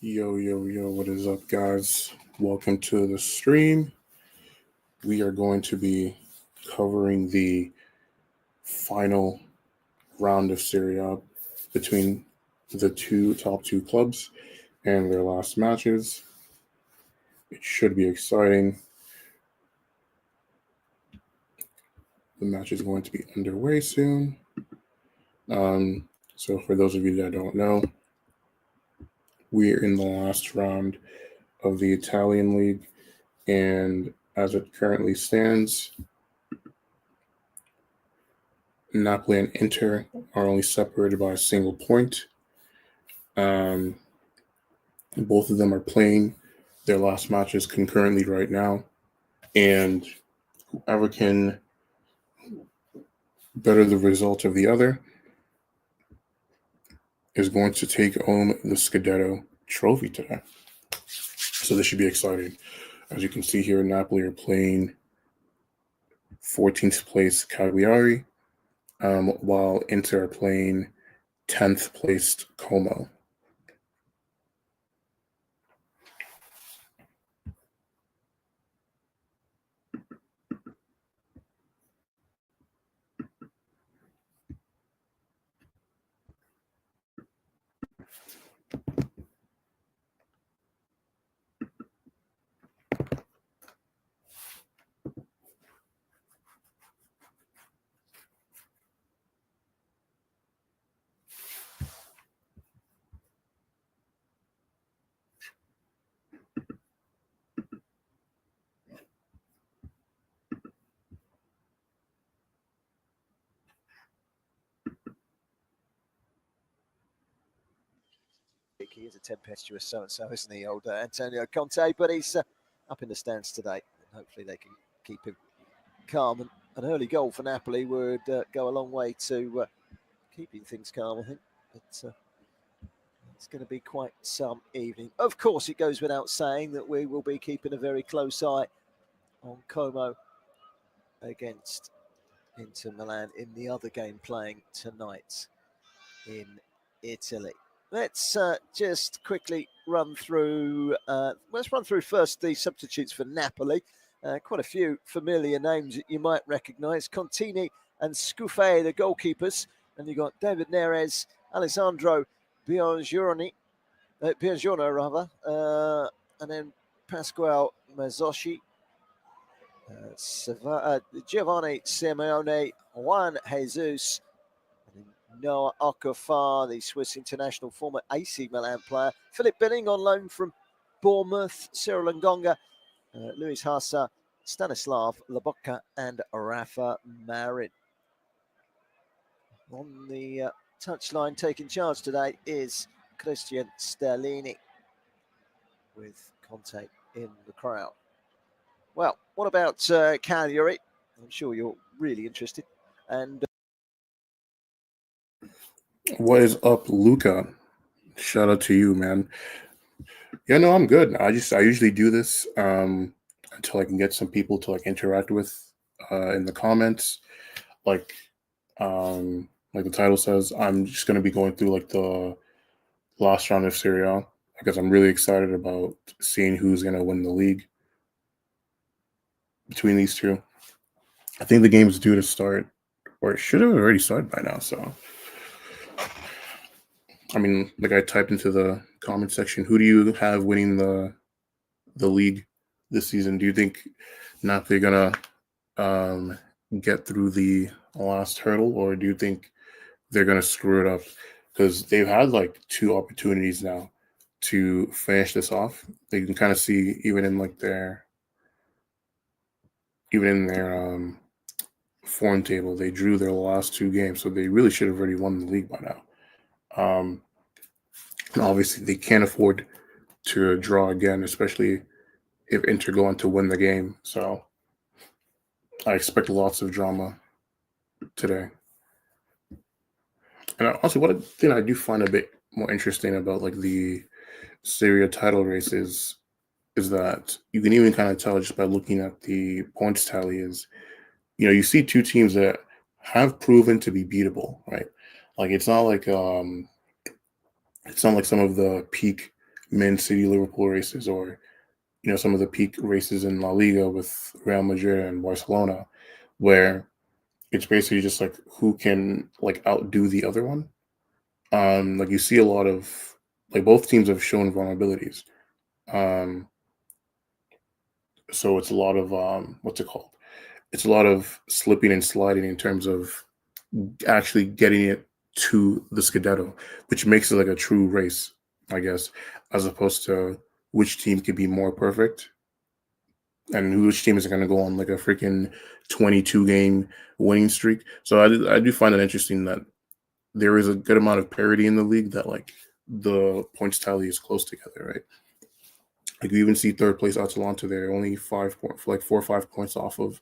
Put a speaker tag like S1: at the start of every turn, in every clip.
S1: Yo, what is up, guys? Welcome to the stream. We are going to be covering the final round of Serie A between the top two clubs and their last matches. It should be exciting. The match is going to be underway soon. So for those of you that don't know, we're in the last round of the Italian League, and as it currently stands, Napoli and Inter are only separated by a single point. Both of them are playing their last matches concurrently right now, and whoever can better the result of the other is going to take home the Scudetto trophy today. So this should be exciting. As you can see here, Napoli are playing 14th place Cagliari, while Inter are playing 10th placed Como.
S2: He is a tempestuous so-and-so, isn't he, old Antonio Conte? But he's up in the stands today. And hopefully they can keep him calm. And an early goal for Napoli would go a long way to keeping things calm, I think. But it's going to be quite some evening. Of course, it goes without saying that we will be keeping a very close eye on Como against Inter Milan in the other game playing tonight in Italy. Let's just quickly run through. Let's run through first the substitutes for Napoli. Quite a few familiar names that you might recognise. Contini and Scufei, the goalkeepers, and you've got David Neres, Alessandro Biangiorno rather, and then Pasquale Mazzocchi, Giovanni Simeone, Juan Jesus, Noah Okafor, the Swiss international, former AC Milan player. Philip Billing on loan from Bournemouth. Cyril Ngonga, Luis Hasa, Stanislav Lobotka, and Rafa Marin. On the touchline taking charge today is Christian Sterlini with Conte in the crowd. Well, what about Cagliari? I'm sure you're really interested. And
S1: What is up, Luca? Shout out to you, man. Yeah, no, I'm good. I usually do this until I can get some people to interact with in the comments. Like the title says, I'm just gonna be going through the last round of Serie A because I'm really excited about seeing who's gonna win the league between these two. I think the game is due to start, or it should have already started by now. So, I mean, I typed into the comment section, who do you have winning the league this season? Do you think Napoli are gonna get through the last hurdle, or do you think they're gonna screw it up? Because they've had two opportunities now to finish this off. They can kind of see even in their form table, they drew their last two games, so they really should have already won the league by now. And obviously, they can't afford to draw again, especially if Inter go on to win the game. So I expect lots of drama today. And also, one thing I do find a bit more interesting about the Serie A title race is that you can even kind of tell just by looking at the points tally is, you see two teams that have proven to be beatable, right? It's not like some of the peak Man City Liverpool races, or some of the peak races in La Liga with Real Madrid and Barcelona, where it's basically just like who can like outdo the other one. Like you see a lot of like both teams have shown vulnerabilities. Um, so it's a lot of what's it called? It's a lot of slipping and sliding in terms of actually getting it to the Scudetto, which makes it like a true race, I guess, as opposed to which team could be more perfect and which team is going to go on like a freaking 22 game winning streak. So I do find it interesting that there is a good amount of parity in the league, that like the points tally is close together, right? Like you even see third place Atalanta, they're only 5 point, like 4 or 5 points off of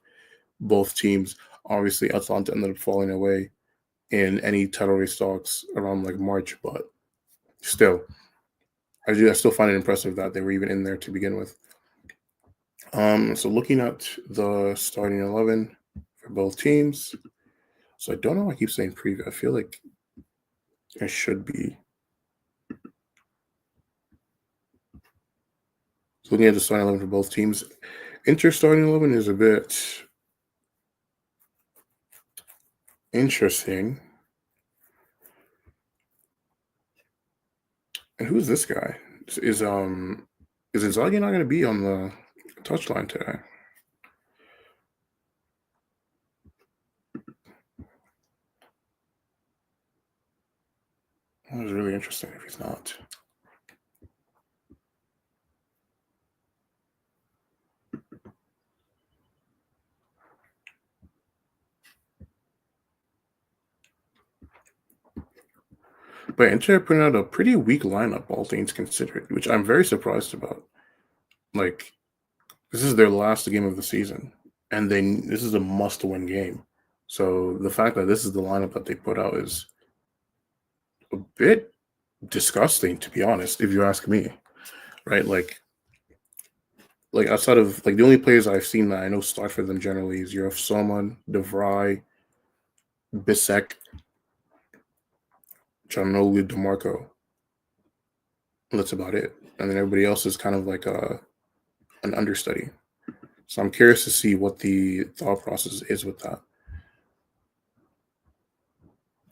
S1: both teams. Obviously, Atalanta ended up falling away in any title race talks around like March, but still, I still find it impressive that they were even in there to begin with. So looking at the starting 11 for both teams. So I don't know why I keep saying preview. I feel like it should be. So looking at the starting 11 for both teams, Inter starting 11 is a bit interesting. And who's this guy? Is Inzaghi not going to be on the touchline today? That was really interesting if he's not. But Inter putting out a pretty weak lineup, all things considered, which I'm very surprised about. Like, this is their last game of the season, and this is a must-win game. So the fact that this is the lineup that they put out is a bit disgusting, to be honest, if you ask me. Right? Like outside of like the only players I've seen that I know start for them generally is Yof Soman, DeVry, Bisek, Chanolu, DeMarco. And that's about it. And then everybody else is kind of like an understudy. So I'm curious to see what the thought process is with that.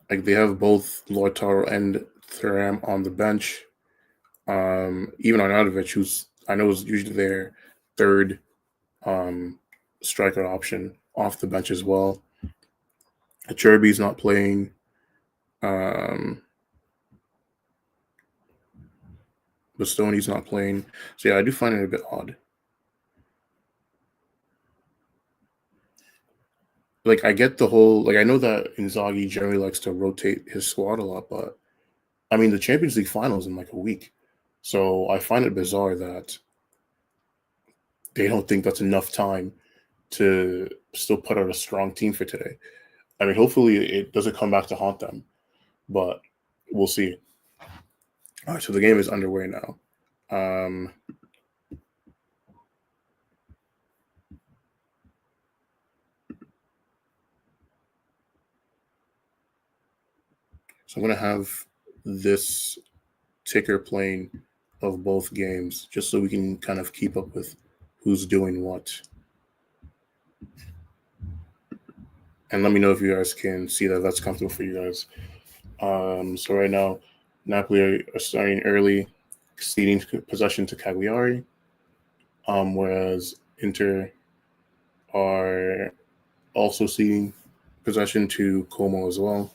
S1: Like they have both Lautaro and Thuram on the bench. Even Arnautovic, who's I know is usually their third um, striker option, off the bench as well. Cherby's not playing. Um, Bastoni's not playing. So yeah, I do find it a bit odd. Like I get the whole like I know that Inzaghi generally likes to rotate his squad a lot, but I mean the Champions League finals in like a week. So I find it bizarre that they don't think that's enough time to still put out a strong team for today. I mean, hopefully it doesn't come back to haunt them, but we'll see. All right, so the game is underway now. Um, so I'm going to have this ticker playing of both games just so we can kind of keep up with who's doing what. And let me know if you guys can see that that's comfortable for you guys. So right now, Napoli are starting early, ceding possession to Cagliari, whereas Inter are also ceding possession to Como as well.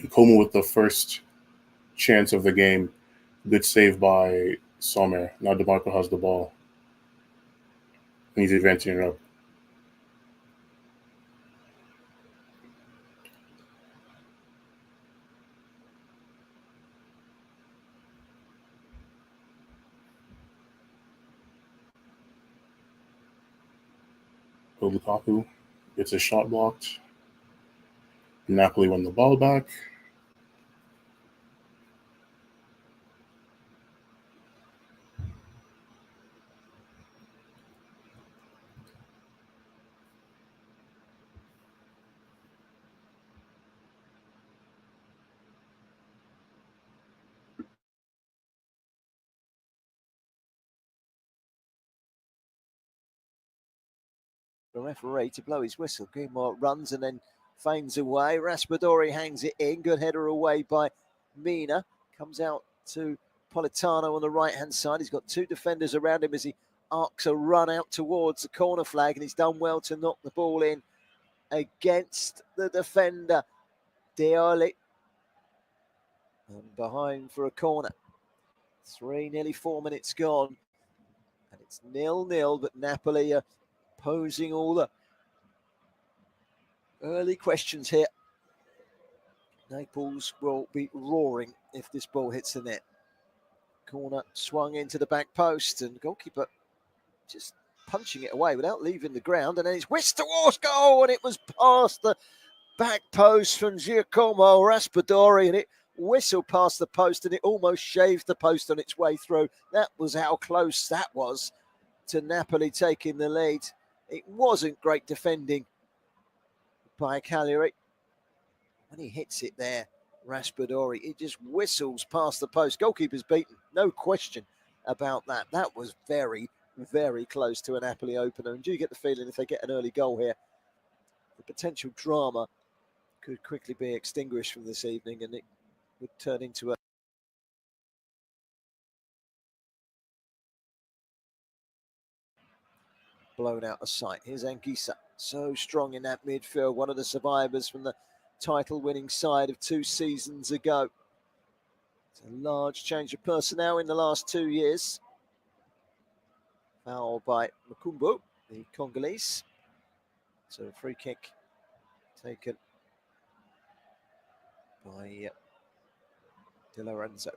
S1: Como with the first chance of the game. Good save by Sommer. Now DeMarco has the ball. And he's advancing it up. Lukaku gets his shot blocked. Napoli won the ball back.
S2: The referee to blow his whistle. Guimard runs and then feigns away. Raspadori hangs it in. Good header away by Mina. Comes out to Politano on the right-hand side. He's got two defenders around him as he arcs a run out towards the corner flag, and he's done well to knock the ball in against the defender, Dioli. And behind for a corner. Nearly 4 minutes gone. And it's 0-0, but Napoli are posing all the early questions here. Naples will be roaring if this ball hits the net. Corner swung into the back post, and the goalkeeper just punching it away without leaving the ground, and then it's whisked towards goal, and it was past the back post from Giacomo Raspadori, and it whistled past the post, and it almost shaved the post on its way through. That was how close that was to Napoli taking the lead. It wasn't great defending by Cagliari. When he hits it there, Raspadori, it just whistles past the post. Goalkeeper's beaten, no question about that. That was very, very close to a Napoli opener. And do you get the feeling if they get an early goal here, the potential drama could quickly be extinguished from this evening, and it would turn into a blown out of sight. Here's Anguissa, so strong in that midfield, one of the survivors from the title-winning side of 2 seasons ago. It's a large change of personnel in the last 2 years. Foul by Makumbu, the Congolese. So a free kick taken by De Lorenzo.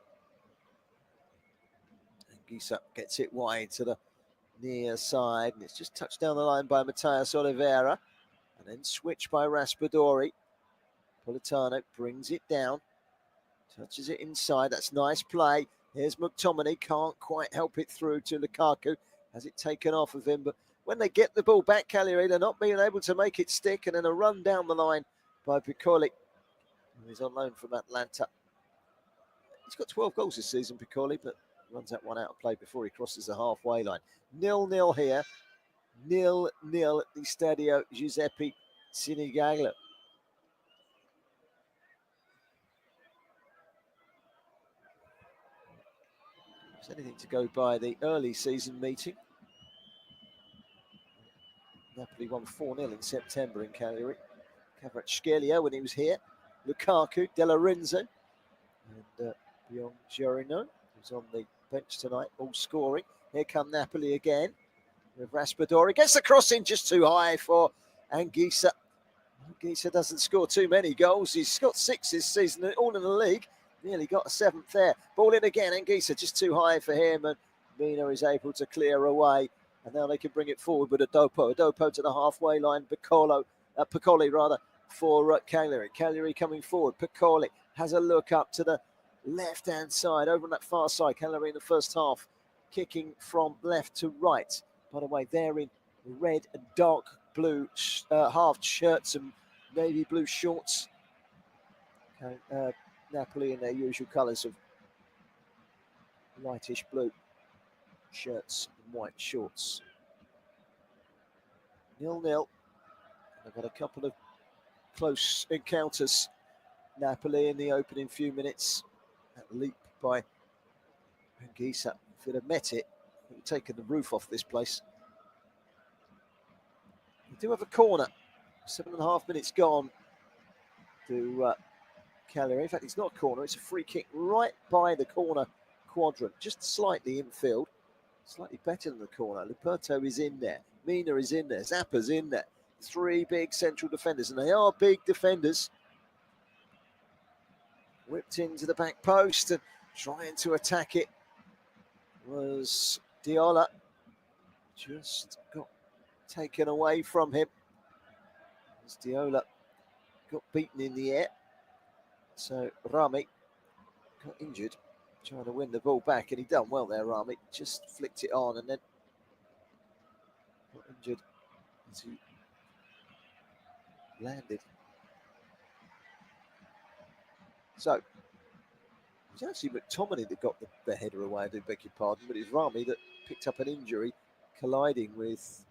S2: Anguissa gets it wide to the near side, and it's just touched down the line by Matthias Oliveira, and then switched by Raspadori. Politano brings it down, touches it inside. That's nice play. Here's McTominay, can't quite help it through to Lukaku. Has it taken off of him, but when they get the ball back, Cagliari, they're not being able to make it stick, and then a run down the line by Piccoli. He's on loan from Atlanta. He's got 12 goals this season, Piccoli, but runs that one out of play before he crosses the halfway line. 0-0 here. 0-0 at the Stadio Giuseppe Sinigallo. If there's anything to go by the early season meeting, Napoli won 4-0 in September in Cagliari. Kvaratskhelia when he was here. Lukaku, De Lorenzo, and Bjorn Giorino, who's on the bench tonight, all scoring. Here come Napoli again with Raspadori. Gets the cross in just too high for Anguissa. Anguissa doesn't score too many goals. He's got 6 this season, all in the league. Nearly got a 7th there. Ball in again. Anguissa just too high for him, and Mina is able to clear away. And now they can bring it forward with Adopo. Adopo to the halfway line. Piccoli for Cagliari. Cagliari coming forward. Piccoli has a look up to the left-hand side, over on that far side. Cagliari in the first half, kicking from left to right. By the way, they're in red and dark blue half shirts and navy blue shorts. Napoli in their usual colours of lightish blue shirts and white shorts. 0-0. They've had a couple of close encounters. Napoli in the opening few minutes. That leap by Anguissa. If it had met it, it would have taken the roof off this place. We do have a corner. 7.5 minutes gone to Cagliari. In fact, it's not a corner, it's a free kick right by the corner quadrant, just slightly infield, slightly better than the corner. Luperto is in there, Mina is in there, Zappa's in there. Three big central defenders, and they are big defenders. Whipped into the back post and trying to attack it was Diola. Just got taken away from him as Diola got beaten in the air. So Rami got injured trying to win the ball back, and he done well there, Rami. Just flicked it on and then got injured as he landed. So it was actually McTominay that got the header away, I do beg your pardon, but it's Rami that picked up an injury colliding with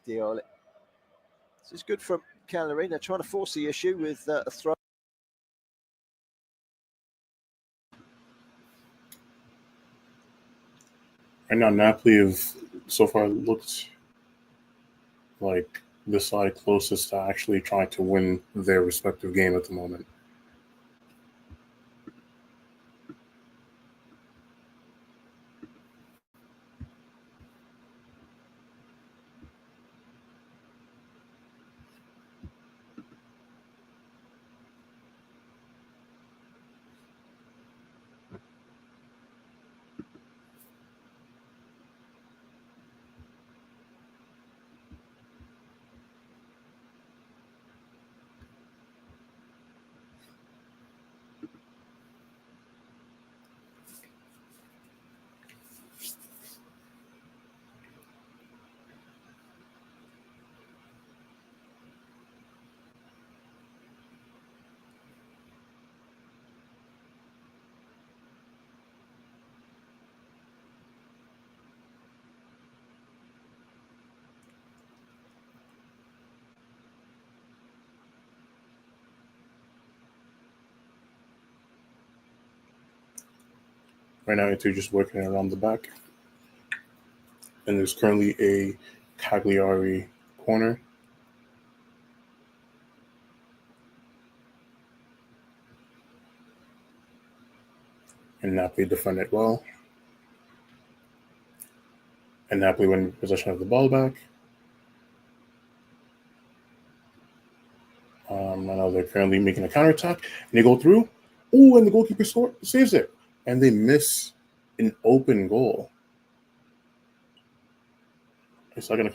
S2: Diola. So it's good from Cagliari. They're trying to force the issue with a throw.
S1: Right now, Napoli have so far looked like the side closest to actually trying to win their respective game at the moment. Right now, Inter just working around the back. And there's currently a Cagliari corner. And Napoli defended well. And Napoli win possession of the ball back. I know they're currently making a counterattack. And they go through. Oh, and the goalkeeper saves it. And they miss an open goal. Is that gonna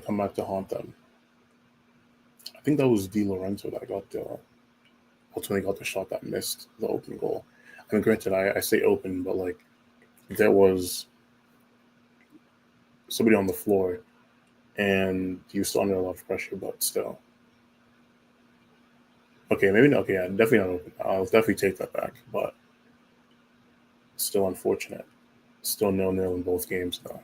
S1: come back to haunt them? I think that was Di Lorenzo that ultimately got the shot that missed the open goal. I mean, granted, I say open, but like there was somebody on the floor, and he was still under a lot of pressure, but still. Okay, maybe not. Okay, yeah, definitely not open. I'll definitely take that back, but still unfortunate. Still 0-0 in both games, though.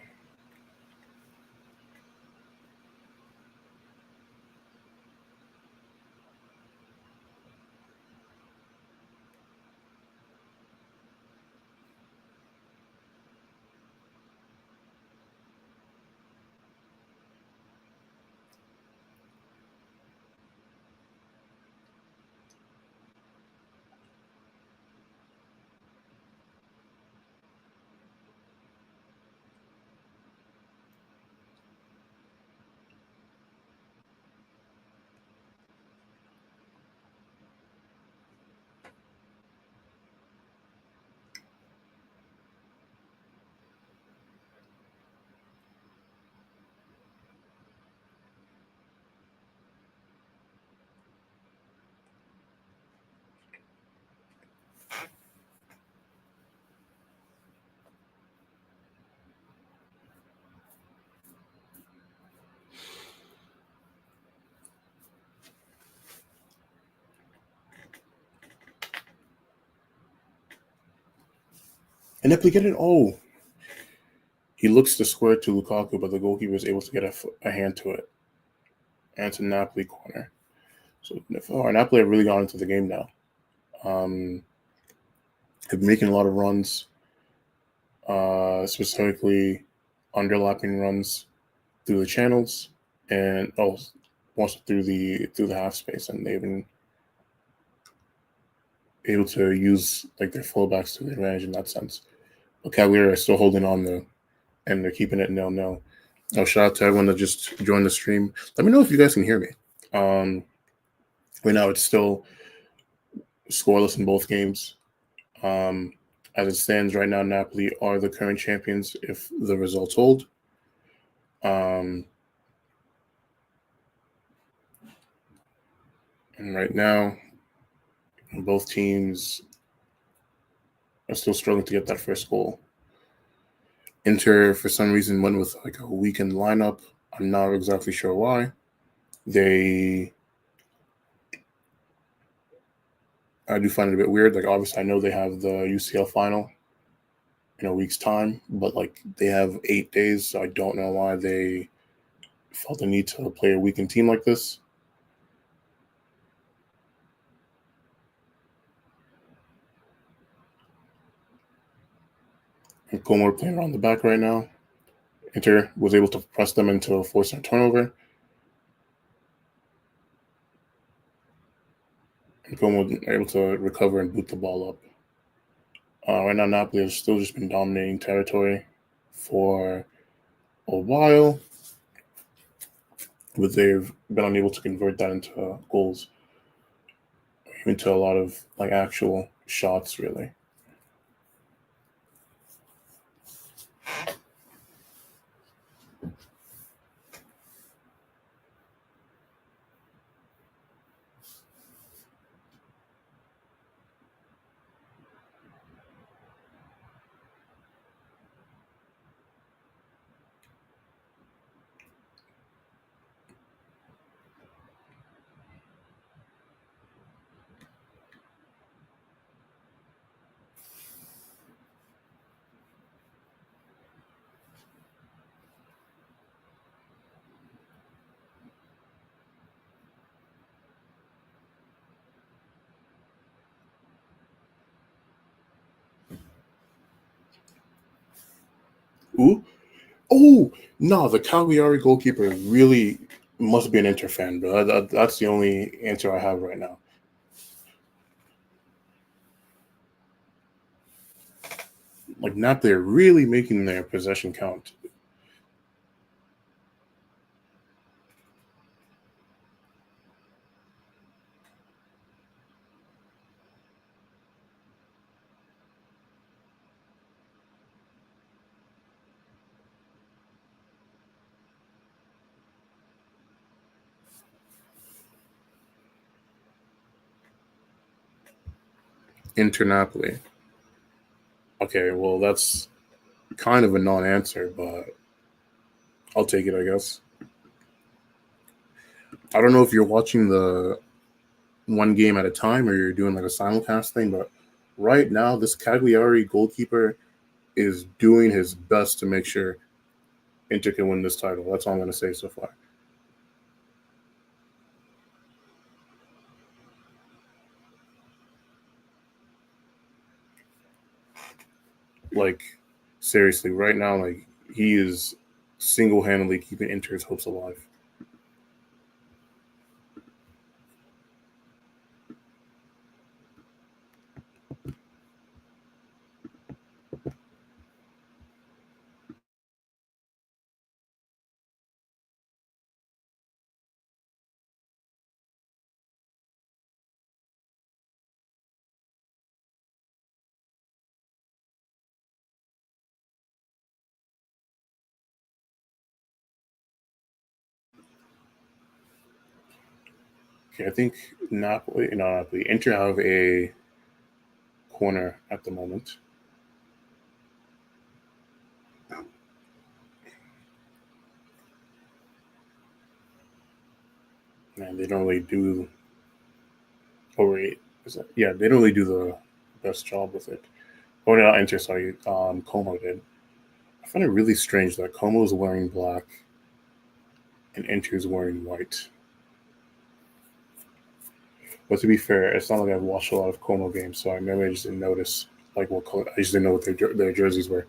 S1: And if we get it, he looks to square to Lukaku, but the goalkeeper is able to get a hand to it. And it's a Napoli corner. So Napoli have really gone into the game now. Have been making a lot of runs, specifically underlapping runs through the channels, and also through the half space, and they've been able to use like their fullbacks to their advantage in that sense. But Cagliari are still holding on though, and they're keeping it 0-0. Oh, shout out to everyone that just joined the stream. Let me know if you guys can hear me. Right now, it's still scoreless in both games. As it stands right now, Napoli are the current champions if the results hold. And right now, both teams are still struggling to get that first goal. Inter, for some reason, went with like a weakened lineup. I'm not exactly sure why. I do find it a bit weird. Like, obviously, I know they have the UCL final in a week's time, but like they have 8 days, so I don't know why they felt the need to play a weakened team like this. And Como are playing around the back right now. Inter was able to press them into a forcing turnover. And Como was able to recover and boot the ball up. Right now, Napoli has still just been dominating territory for a while, but they've been unable to convert that into goals, into a lot of like actual shots, really. Ooh, oh no, the Cagliari goalkeeper really must be an Inter fan, bro. That's the only answer I have right now. Like, not they're really making their possession count. Inter Napoli. Okay, well that's kind of a non-answer, but I'll take it, I guess. I don't know if you're watching the one game at a time or you're doing like a simulcast thing, but right now this Cagliari goalkeeper is doing his best to make sure Inter can win this title. That's all I'm going to say so far. Like, seriously, right now, like, he is single-handedly keeping Inter's hopes alive. Okay, I think Napoli, Inter have a corner at the moment. And they don't really do. Oh wait, yeah, they don't really do the best job with it. Oh, not Inter, sorry. Como did. I find it really strange that Como is wearing black and Inter is wearing white. But to be fair, it's not like I've watched a lot of Como games, so maybe I just didn't notice like what color. I just didn't know what their jerseys were.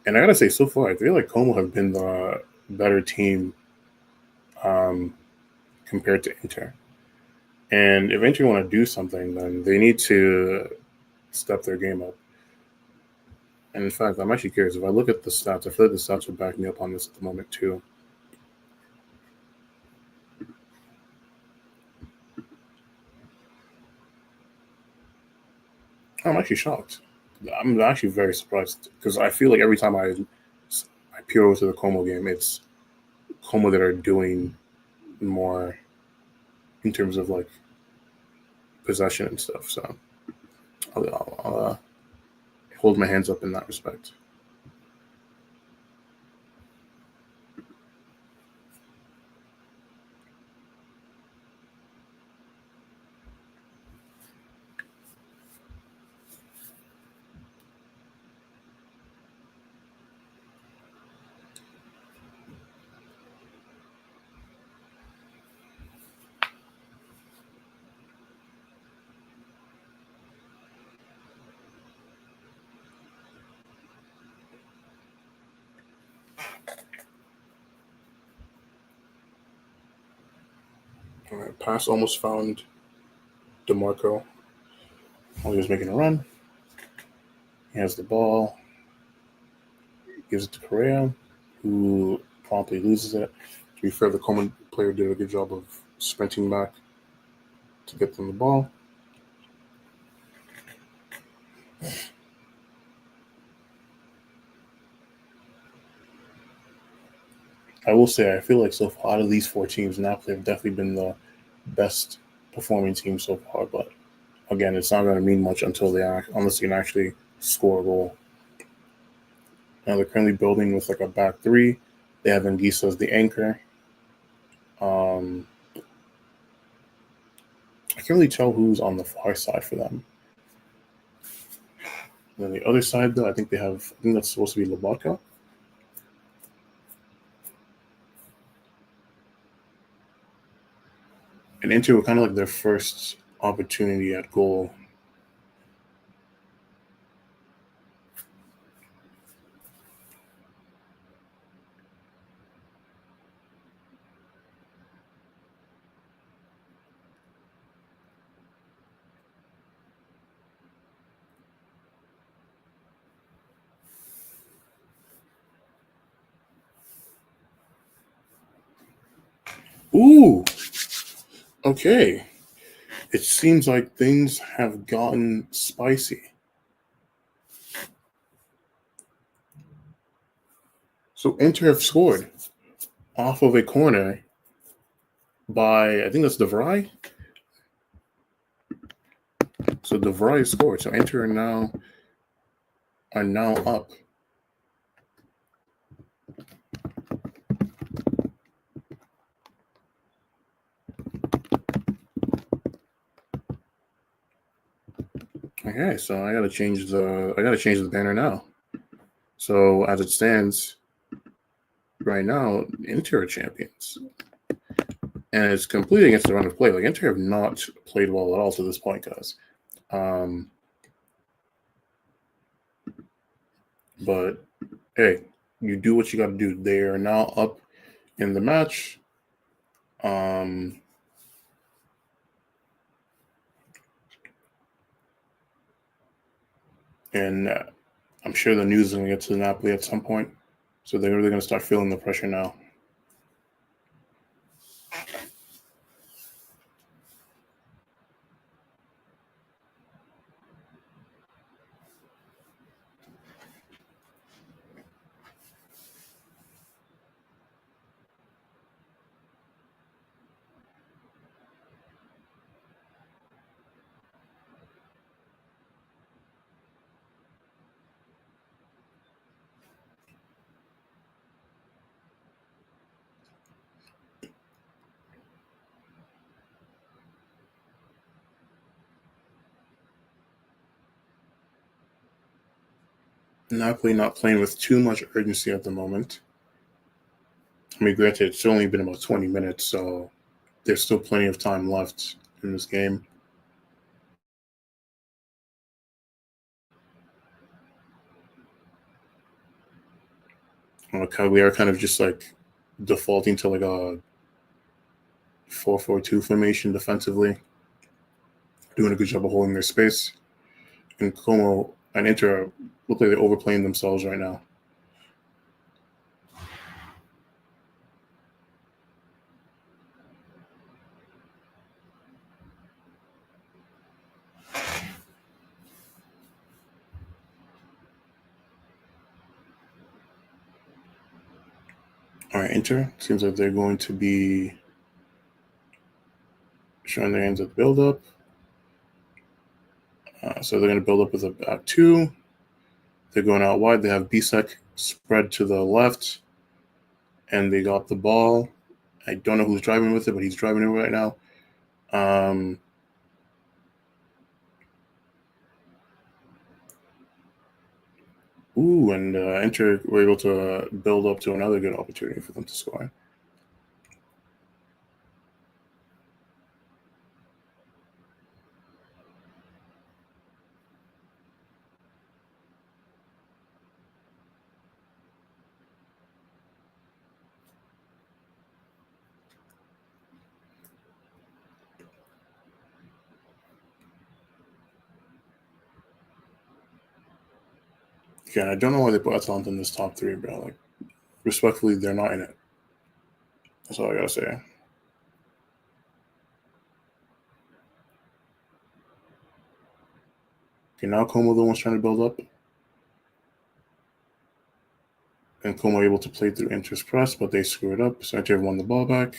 S1: And I gotta say, so far, I feel like Como have been the better team compared to Inter. And if Inter want to do something, then they need to step their game up. And in fact, I'm actually curious. If I look at the stats, I feel like the stats would back me up on this at the moment too. I'm actually shocked. I'm actually very surprised because I feel like every time I peer over to the Como game, it's Como that are doing more in terms of like possession and stuff. So I'll hold my hands up in that respect. All right, pass almost found DeMarco while he was making a run. He has the ball, gives it to Correa, who promptly loses it. To be fair, the Coleman player did a good job of sprinting back to get them the ball. I will say, I feel like so far out of these four teams, Napoli have definitely been the best performing team so far. But again, it's not going to mean much until unless they can actually score a goal. Now they're currently building with like a back three. They have Anguissa as the anchor. I can't really tell who's on the far side for them. And then the other side, though, I think that's supposed to be Lobotka. And Inter were kind of like their first opportunity at goal. Ooh, okay. It seems like things have gotten spicy. So Inter have scored off of a corner by, I think that's DeVry. So DeVry scored. So Inter are now up. Okay, so I gotta change the banner now. So as it stands right now, Inter are champions. And it's completely against the run of play. Like Inter have not played well at all to this point, guys. But hey, you do what you got to do. They are now up in the match. And I'm sure the news is going to get to Napoli at some point. So they're really going to start feeling the pressure now. Napoli not playing with too much urgency at the moment. I mean, granted, it's only been about 20 minutes, so there's still plenty of time left in this game. Cagliari are kind of just like defaulting to like a 4-4-2 formation defensively, doing a good job of holding their space. And Como and Inter look like they're overplaying themselves right now. All right, Inter seems like they're going to be showing their hands at the build-up. So they're going to build up with a back two. They're going out wide. They have Bisek spread to the left, and they got the ball. I don't know who's driving with it, but he's driving it right now. And Inter were able to build up to another good opportunity for them to score. Yeah, I don't know why they put Atalanta in this top three, bro. Like, respectfully, they're not in it. That's all I gotta say. Okay, now Como the one's trying to build up. And Como able to play through Inter's press, but they screw it up. So Inter won the ball back.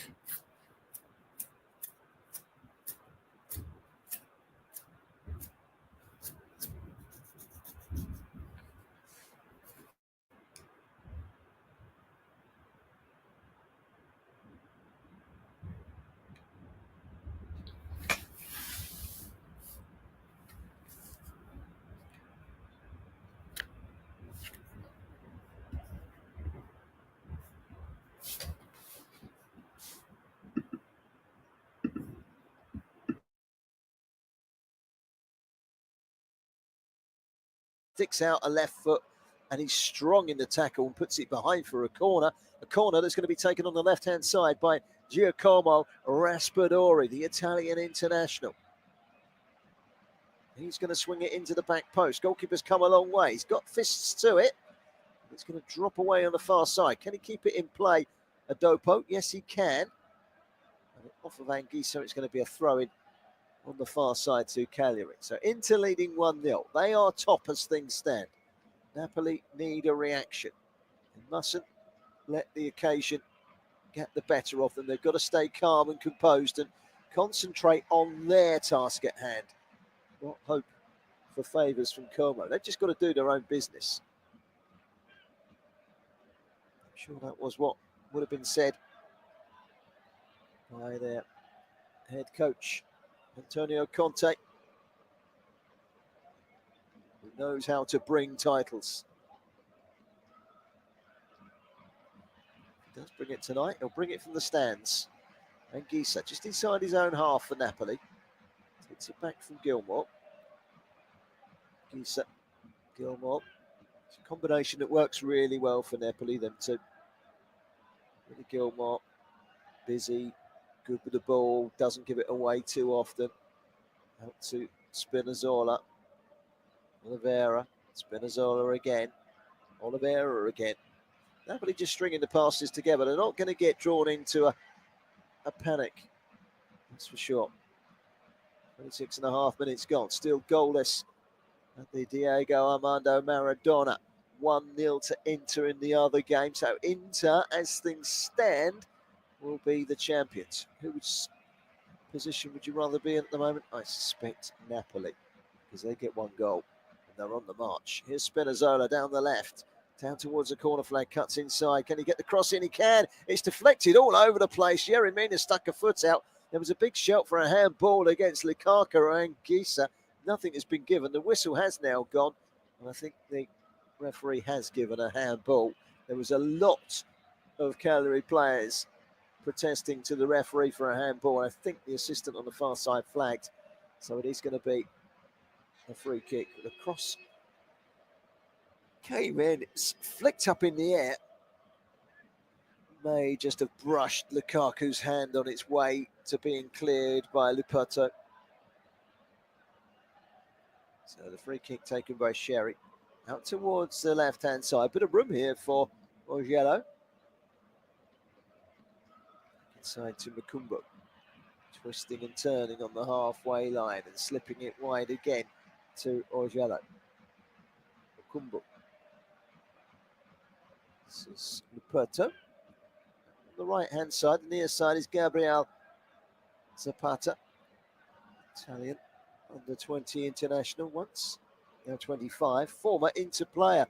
S2: Sticks out a left foot, and he's strong in the tackle and puts it behind for a corner that's going to be taken on the left-hand side by Giacomo Raspadori, the Italian international. He's going to swing it into the back post. Goalkeeper's come a long way. He's got fists to it. It's going to drop away on the far side. Can he keep it in play, Adopo? Yes, he can. And off of Anguissa, it's going to be a throw-in on the far side to Cagliari. So Inter leading 1-0. They are top as things stand. Napoli need a reaction. They mustn't let the occasion get the better of them. They've got to stay calm and composed and concentrate on their task at hand. Not hope for favours from Como. They've just got to do their own business. I'm sure that was what would have been said by their head coach, Antonio Conte, who knows how to bring titles. If he does bring it tonight, he'll bring it from the stands. And Anguissa just inside his own half for Napoli. Takes it back from Gilmour. Anguissa, Gilmour. It's a combination that works really well for Napoli, them two. Really Gilmour, busy, good with the ball, doesn't give it away too often. Out to Spinazzola. Oliveira, Spinazzola again. Oliveira again. Napoli just stringing the passes together. They're not going to get drawn into a panic. That's for sure. 26 and a half minutes gone. Still goalless at the Diego Armando Maradona. 1-0 to Inter in the other game. So Inter, as things stand, will be the champions. Whose position would you rather be in at the moment? I suspect Napoli, because they get one goal and they're on the march. Here's Spinazzola down the left. Down towards the corner flag, cuts inside. Can he get the cross in? He can. It's deflected all over the place. Yeremina stuck a foot out. There was a big shout for a handball against Lukaku and Anguissa. Nothing has been given. The whistle has now gone. And I think the referee has given a handball. There was a lot of Cagliari players protesting to the referee for a handball. I think the assistant on the far side flagged. So it is going to be a free kick. The cross came in, it's flicked up in the air. may just have brushed Lukaku's hand on its way to being cleared by Luperto. So the free kick taken by Sherry. Out towards the left-hand side. Bit of room here for Ogello. Inside to Makumbo. Twisting and turning on the halfway line and slipping it wide again to Ogello. Makumbo. This is Luperto. On the right-hand side, the near side is Gabriel Zapata. Italian under 20 international once. Now 25. Former Inter player.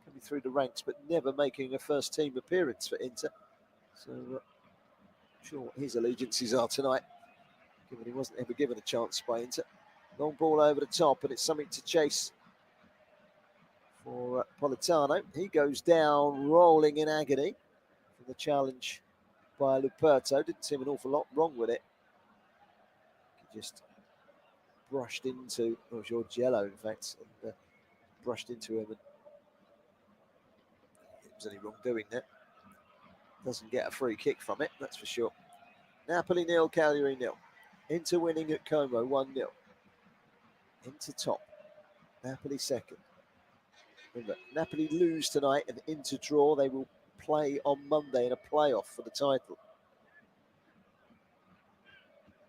S2: Coming through the ranks but never making a first-team appearance for Inter. So I'm sure what his allegiances are tonight, given he wasn't ever given a chance by Inter. Long ball over the top, and it's something to chase for Politano. He goes down, rolling in agony from the challenge by Luperto. Didn't seem an awful lot wrong with it. He just brushed into, or Giorgello, in fact, and brushed into him. And it was any wrongdoing there. Doesn't get a free kick from it, that's for sure. Napoli 0, Cagliari 0. Inter winning at Como 1-0. Inter top. Napoli second. Remember, Napoli lose tonight and Inter draw. They will play on Monday in a playoff for the title.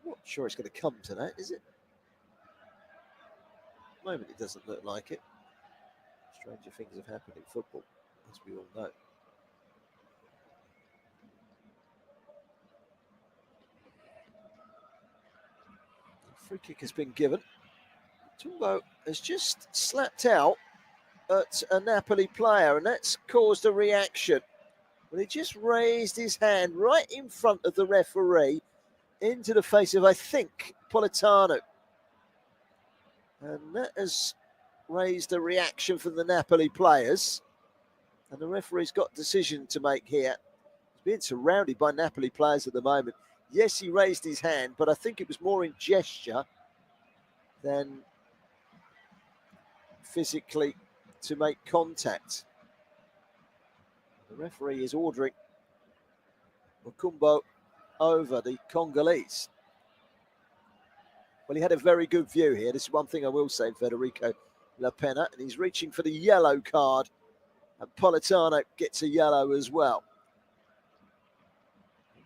S2: I'm not sure it's going to come to that, is it? At the moment, it doesn't look like it. Stranger things have happened in football, as we all know. Free kick has been given. Tumbo has just slapped out at a Napoli player, and that's caused a reaction. Well, he just raised his hand right in front of the referee into the face of, I think, Politano. And that has raised a reaction from the Napoli players. And the referee's got a decision to make here. He's being surrounded by Napoli players at the moment. Yes, he raised his hand, but I think it was more in gesture than physically to make contact. The referee is ordering Makumbo over, the Congolese. Well, he had a very good view here. This is one thing I will say, Federico La Pena, and he's reaching for the yellow card, and Politano gets a yellow as well.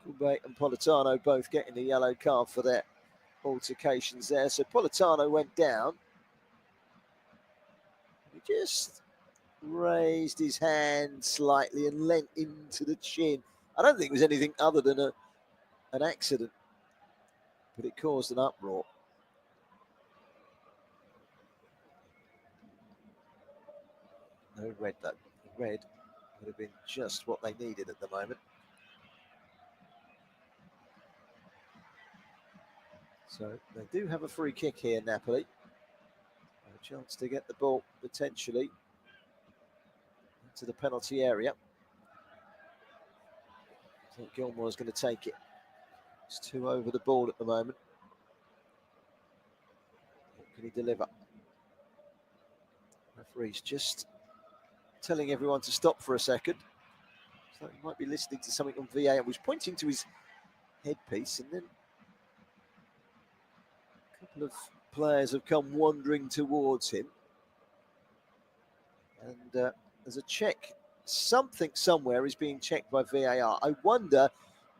S2: Makumbo and Politano both getting a yellow card for their altercations there. So Politano went down. He just raised his hand slightly and leant into the chin. I don't think it was anything other than an accident, but it caused an uproar. No red though. Red would have been just what they needed at the moment. So they do have a free kick here, Napoli. A chance to get the ball potentially into the penalty area. I think Gilmore's going to take it. It's 2 over the ball at the moment. What can he deliver? Referee's just telling everyone to stop for a second. So he might be listening to something on VAR. He was pointing to his headpiece, and then a couple of players have come wandering towards him. And there's a check. Something somewhere is being checked by VAR. I wonder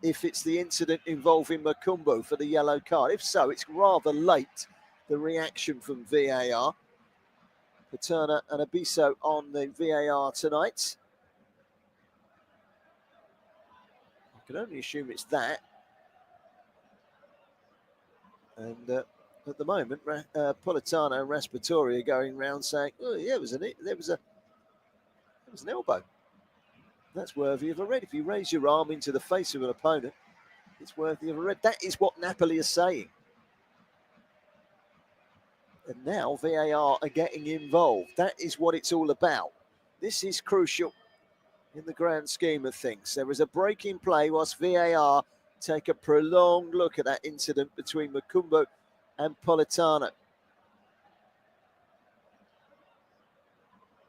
S2: if it's the incident involving Makumbo for the yellow card. If so, it's rather late, the reaction from VAR. Paterna and Abiso on the VAR tonight. I can only assume it's that. And at the moment, Politano and Raspatori are going around saying, "Oh yeah, there was an elbow. That's worthy of a red. If you raise your arm into the face of an opponent, it's worthy of a red." That is what Napoli are saying. And now VAR are getting involved. That is what it's all about. This is crucial in the grand scheme of things. There is a break in play whilst VAR take a prolonged look at that incident between Makumbo and Politano.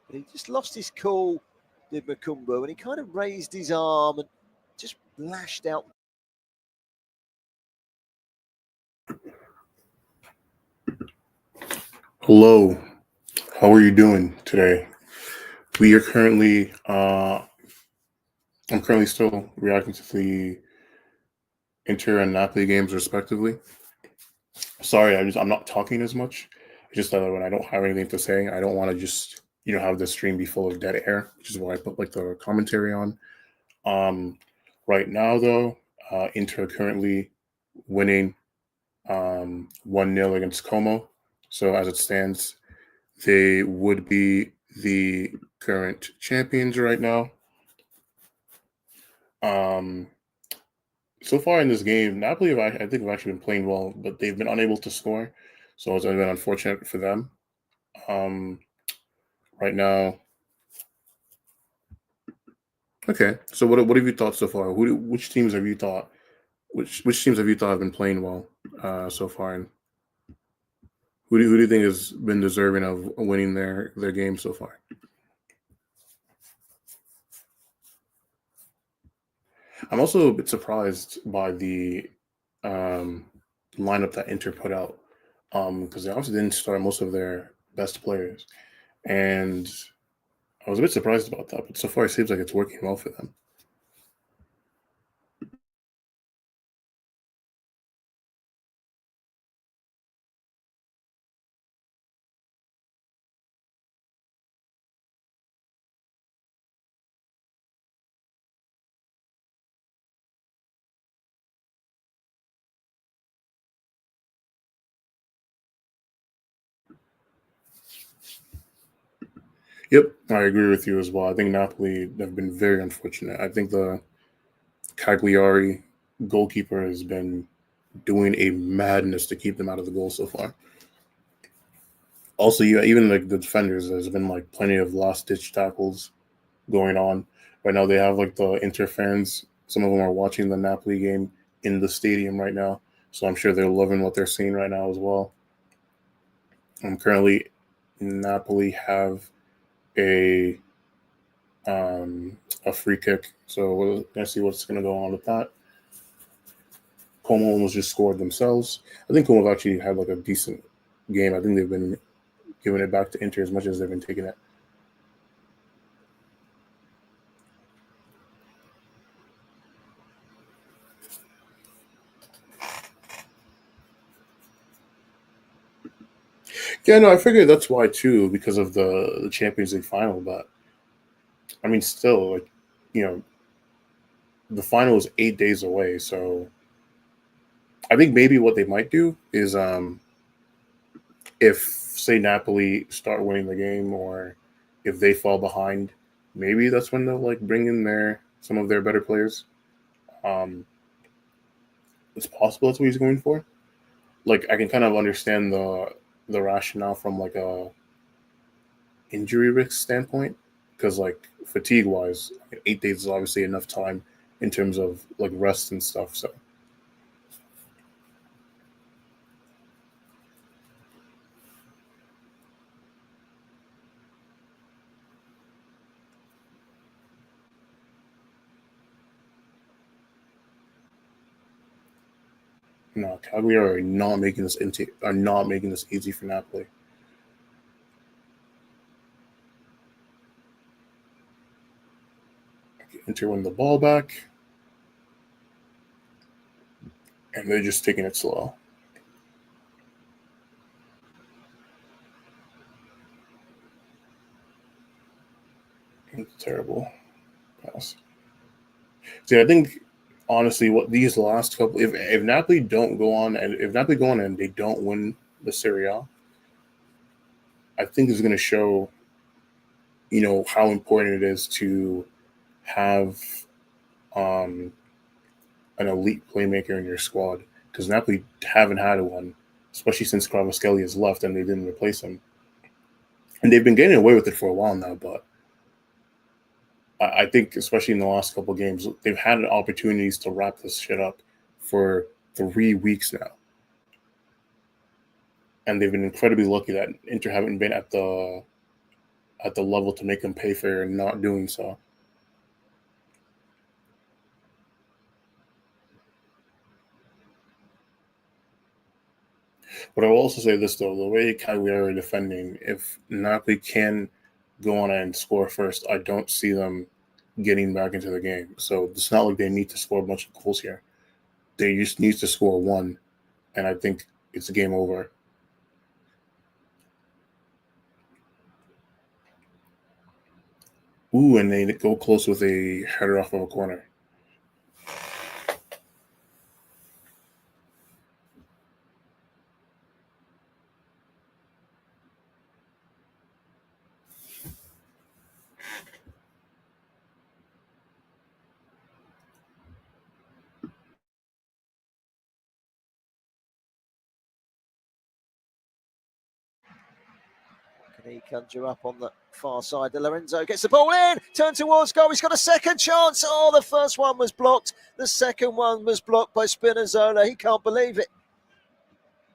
S2: But he just lost his cool, did Makumbo, and he kind of raised his arm and just lashed out.
S1: Hello, how are you doing today? We are currently, I'm currently still reacting to the Inter and Napoli games respectively. Sorry, I'm not talking as much. It's just that when I don't have anything to say, I don't want to just have the stream be full of dead air, which is why I put like the commentary on. Um, right now though, Inter currently winning 1-0 against Como. So as it stands, they would be the current champions right now. Um, so far in this game, Napoli I think have actually been playing well, but they've been unable to score, so it's been unfortunate for them. Um, right now, okay. So what have you thought so far? Which teams have you thought which teams have you thought have been playing well so far, and who do you think has been deserving of winning their game so far? I'm also a bit surprised by the um, lineup that Inter put out because they obviously didn't start most of their best players, and I was a bit surprised about that. But so far, it seems like it's working well for them. Yep, I agree with you as well. I think Napoli have been very unfortunate. I think the Cagliari goalkeeper has been doing a madness to keep them out of the goal so far. Also, even like the defenders, there's been like plenty of last ditch tackles going on. Right now, they have like the Inter fans. Some of them are watching the Napoli game in the stadium right now, so I'm sure they're loving what they're seeing right now as well. Currently, Napoli have a a free kick, so we're gonna see what's gonna go on with that. Como almost just scored themselves. I think Como have actually had like a decent game. I think they've been giving it back to Inter as much as they've been taking it. Yeah, no, I figured that's why too, because of the Champions League final. But I mean, still, like, you know, the final is 8 days away. So I think maybe what they might do is, if say Napoli start winning the game, or if they fall behind, maybe that's when they'll like bring in their some of their better players. Um, it's possible that's what he's going for. Like I can kind of understand the rationale from like a injury risk standpoint, because like fatigue wise, 8 days is obviously enough time in terms of like rest and stuff. So no, Cagliari are not making this easy for Napoli. Inter win the ball back, and they're just taking it slow. It's terrible pass. See, I think honestly, what these last couple, if Napoli don't go on, and if Napoli go on and they don't win the Serie A, I think is going to show, how important it is to have um, an elite playmaker in your squad, because Napoli haven't had one, especially since Kvaratskhelia has left and they didn't replace him, and they've been getting away with it for a while now. But I think, especially in the last couple of games, they've had opportunities to wrap this shit up for 3 weeks now, and they've been incredibly lucky that Inter haven't been at the level to make them pay for not doing so. But I will also say this though: the way Cagliari are defending, if Napoli can go on and score first, I don't see them getting back into the game. So it's not like they need to score a bunch of goals here. They just need to score one, and I think it's game over. Ooh, and they go close with a header off of a corner.
S2: Can he conjure up on the far side? De Lorenzo gets the ball in, turn towards goal. He's got a second chance. Oh, the first one was blocked. The second one was blocked by Spinazzola. He can't believe it.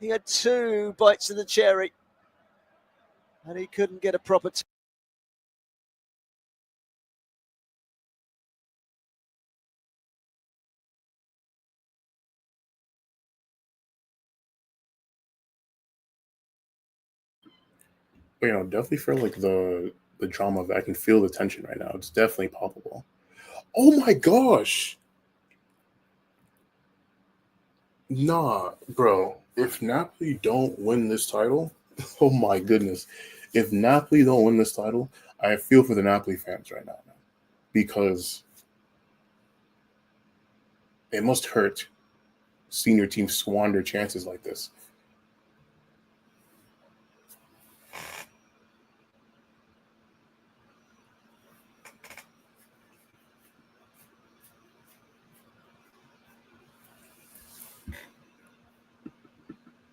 S2: He had two bites of the cherry, and he couldn't get a proper.
S1: But, definitely feel like the drama of it. I can feel the tension right now. It's definitely palpable. Oh my gosh! Nah, bro. If Napoli don't win this title, oh my goodness. If Napoli don't win this title, I feel for the Napoli fans right now, man, because it must hurt seeing your team squander chances like this.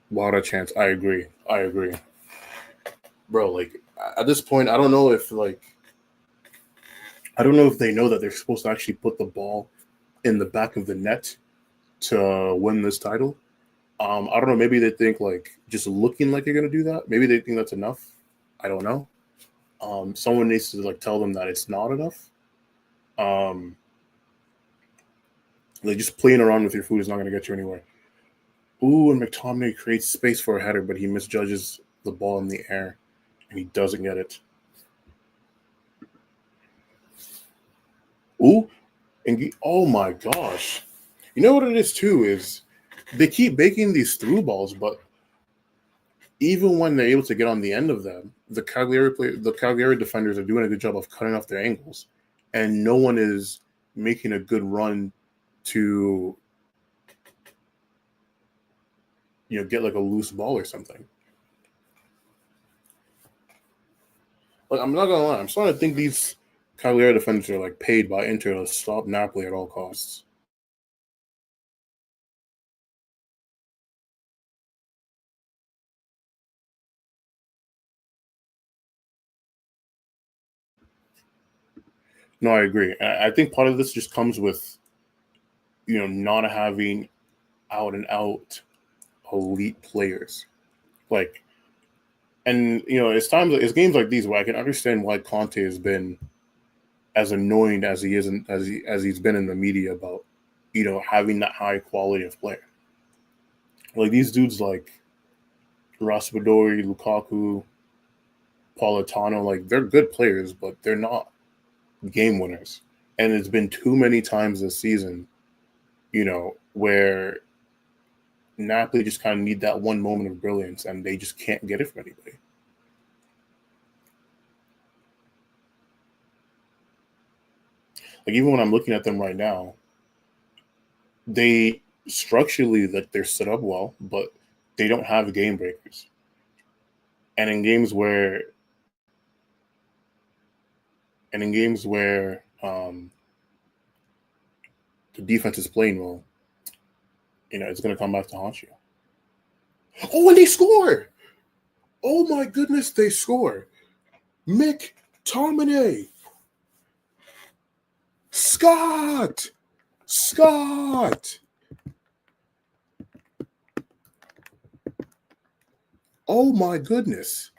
S1: What a chance. I agree. I agree. Bro, like at this point, I don't know if they know that they're supposed to actually put the ball in the back of the net to win this title. I don't know. Maybe they think like just looking like you're gonna do that. Maybe they think that's enough. I don't know. Someone needs to like tell them that it's not enough. Um, like just playing around with your food is not gonna get you anywhere. Ooh, and McTominay creates space for a header, but he misjudges the ball in the air, and he doesn't get it. Ooh, oh my gosh, you know what it is too is they keep making these through balls, but even when they're able to get on the end of them, the Cagliari defenders are doing a good job of cutting off their angles, and no one is making a good run to get like a loose ball or something. Like I'm not gonna lie, I'm starting to think these Cagliari defenders are like paid by Inter to stop Napoli at all costs. No, I agree. I think part of this just comes with not having out and out elite players. Like, and it's games like these where I can understand why Conte has been as annoying as he is as he's been in the media about having that high quality of player. Like these dudes like Raspadori, Lukaku, Politano, like they're good players, but they're not game winners. And it's been too many times this season, where Napoli just kind of need that one moment of brilliance, and they just can't get it from anybody. Like even when I'm looking at them right now, they structurally that they're set up well, but they don't have game breakers. And in games where the defense is playing well, it's going to come back to haunt you. Oh, and they score! Oh my goodness, they score! Mick Tominay, Scott, Scott. Oh my goodness.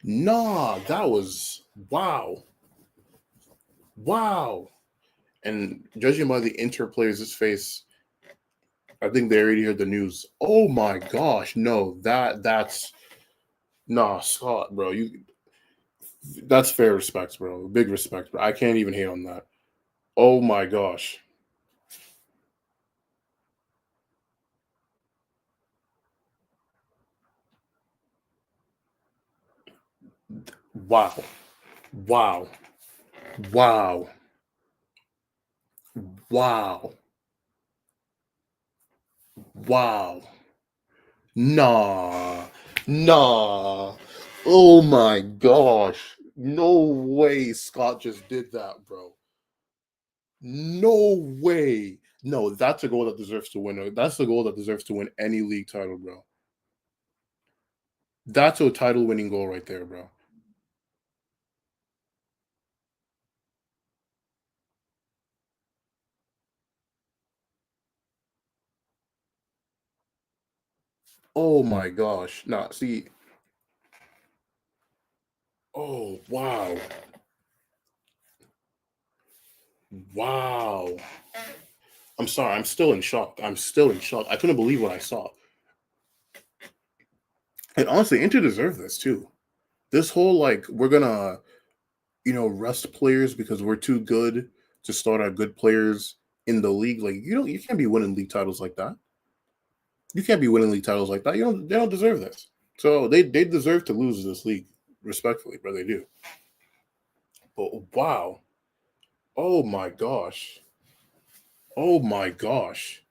S1: Nah, that was wow. Wow. And judging by the Inter players' face, I think they already heard the news. Oh my gosh, no, that's nah, Scott, bro. That's fair respect, bro. Big respect, bro. I can't even hate on that. Oh my gosh. Wow. Wow. Wow. Wow. Wow. Nah. Nah. Oh my gosh. No way Scott just did that, bro. No way. No, that's a goal that deserves to win. That's a goal that deserves to win any league title, bro. That's a title winning goal right there, bro. Oh my gosh. Nah, see. Oh, wow. Wow. I'm sorry. I'm still in shock. I'm still in shock. I couldn't believe what I saw. And honestly, Inter deserve this too. This whole like we're gonna rest players because we're too good to start our good players in the league. Like you can't be winning league titles like that. You can't be winning league titles like that. They don't deserve this. So they deserve to lose this league, respectfully, but they do. But wow. Oh my gosh. Oh my gosh.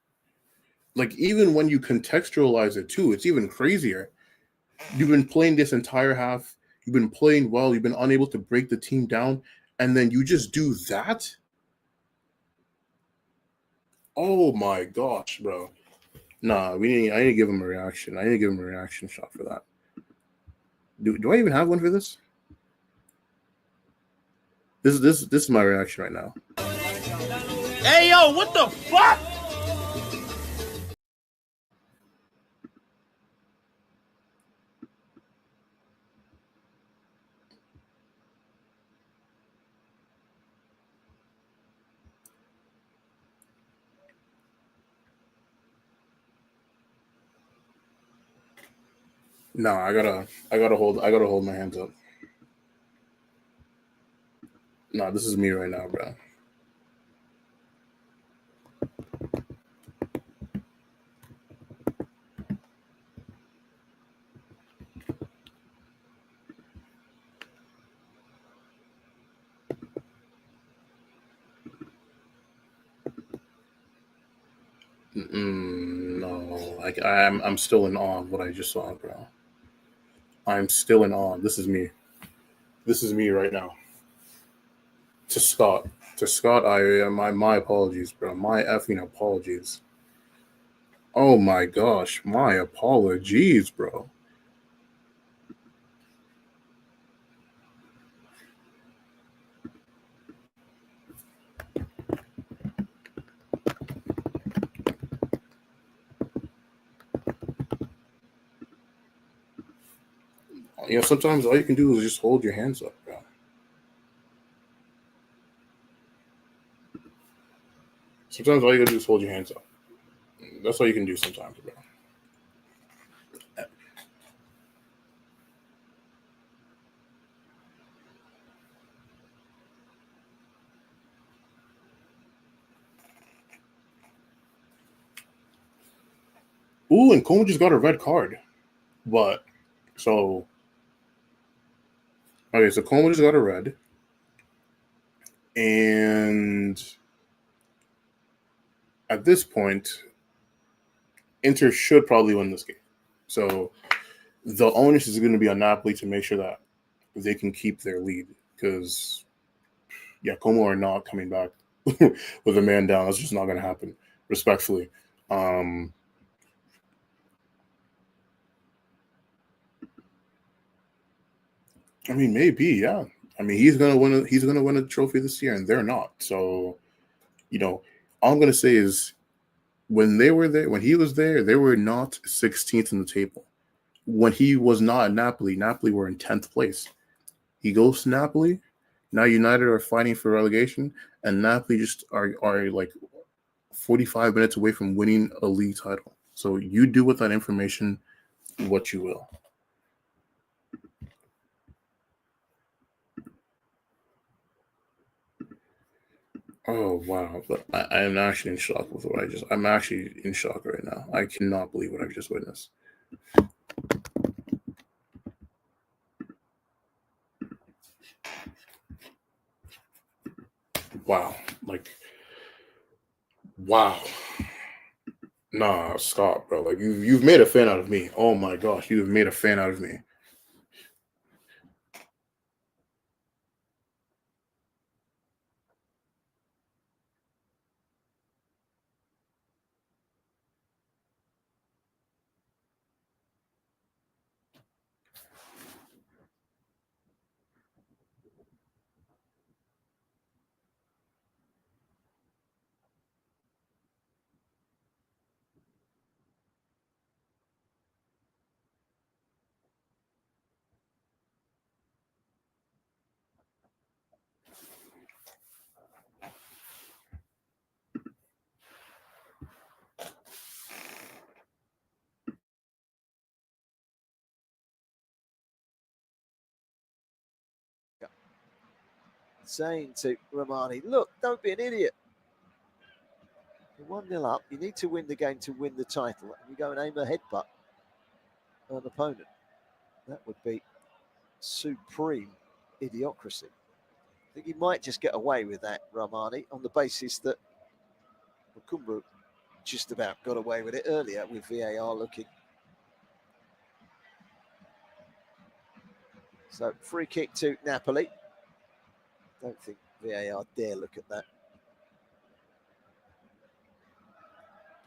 S1: Like even when you contextualize it too, it's even crazier. You've been playing this entire half. You've been playing well. You've been unable to break the team down, and then you just do that. Oh my gosh, bro. Nah, I need to give him a reaction. I need to give him a reaction shot for that. Do I even have one for this? This is my reaction right now.
S3: Hey yo, what the fuck?
S1: No, I gotta hold my hands up. No, this is me right now, bro. No, I'm still in awe of what I just saw, bro. I'm still in awe. This is me. This is me right now. To Scott, I my apologies, bro. My effing apologies. Oh my gosh, my apologies, bro. Sometimes all you can do is just hold your hands up, bro. Sometimes all you gotta do is hold your hands up. That's all you can do sometimes, bro. Ooh, and Coleman just got a red card. But so okay, so Coleman just got a red, and at this point, Inter should probably win this game. So the onus is going to be on Napoli to make sure that they can keep their lead because Como are not coming back with a man down. That's just not going to happen. Respectfully, um, I mean maybe yeah. I mean he's gonna win a trophy this year, and they're not. So you know, all I'm gonna say is when they were there, when he was there, they were not 16th in the table. when he was not at Napoli, Napoli were in 10th place. He goes to Napoli. Now United are fighting for relegation, and Napoli just are like 45 minutes away from winning a league title. So you do with that information what you will. Oh wow! But I am actually in shock with what I just. I'm actually in shock right now. I cannot believe what I've just witnessed. Wow! Like, wow! Nah, stop, bro. Like you've made a fan out of me. Oh my gosh, you have made a fan out of me.
S2: Saying to Romani, look, don't be an idiot. You're 1-0 up. You need to win the game to win the title. And you go and aim a headbutt at an opponent. That would be supreme idiocracy. I think he might just get away with that, Romani, on the basis that Makumbu just about got away with it earlier with VAR looking. So free kick to Napoli. Don't think VAR dare look at that.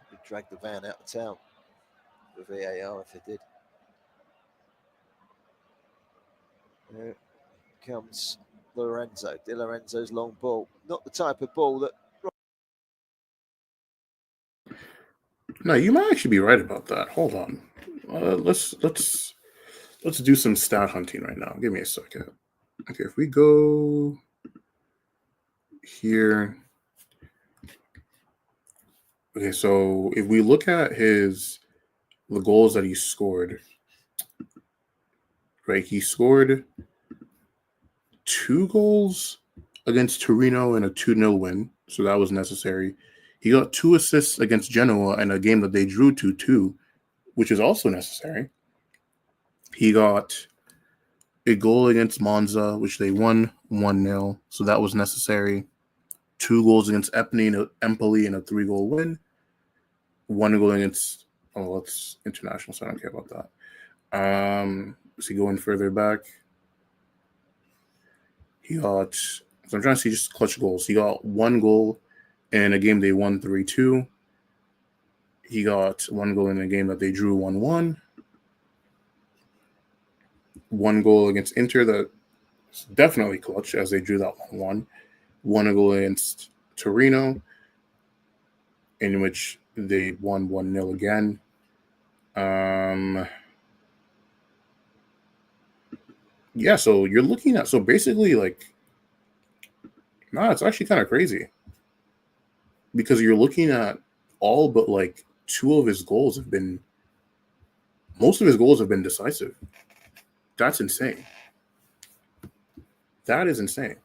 S2: Would drag the van out of town for VAR if they did. Here comes Lorenzo. Di Lorenzo's long ball. Not the type of ball that.
S1: No, you might actually be right about that. Hold on. Let's do some stat hunting right now. Give me a second. Okay, if we go here. Okay, so if we look at the goals that he scored, right? He scored 2 goals against Torino in a 2-0 win, so that was necessary. He got 2 assists against Genoa in a game that they drew 2-2, which is also necessary. He got a goal against Monza, which they won 1-0, so that was necessary. 2 goals against Empoli in a 3-goal win. 1 goal against, it's international, so I don't care about that. Is he going further back? He got, so I'm trying to see just clutch goals. He got 1 goal in a game they won 3-2. He got 1 goal in a game that they drew 1-1. 1 goal against Inter that's definitely clutch as they drew that 1-1. 1 goal against Torino, in which they won 1-0 again. Yeah, so you're looking at, so basically like, it's actually kind of crazy because you're looking at all but like 2 of his goals most of his goals have been decisive. That's insane. That is insane.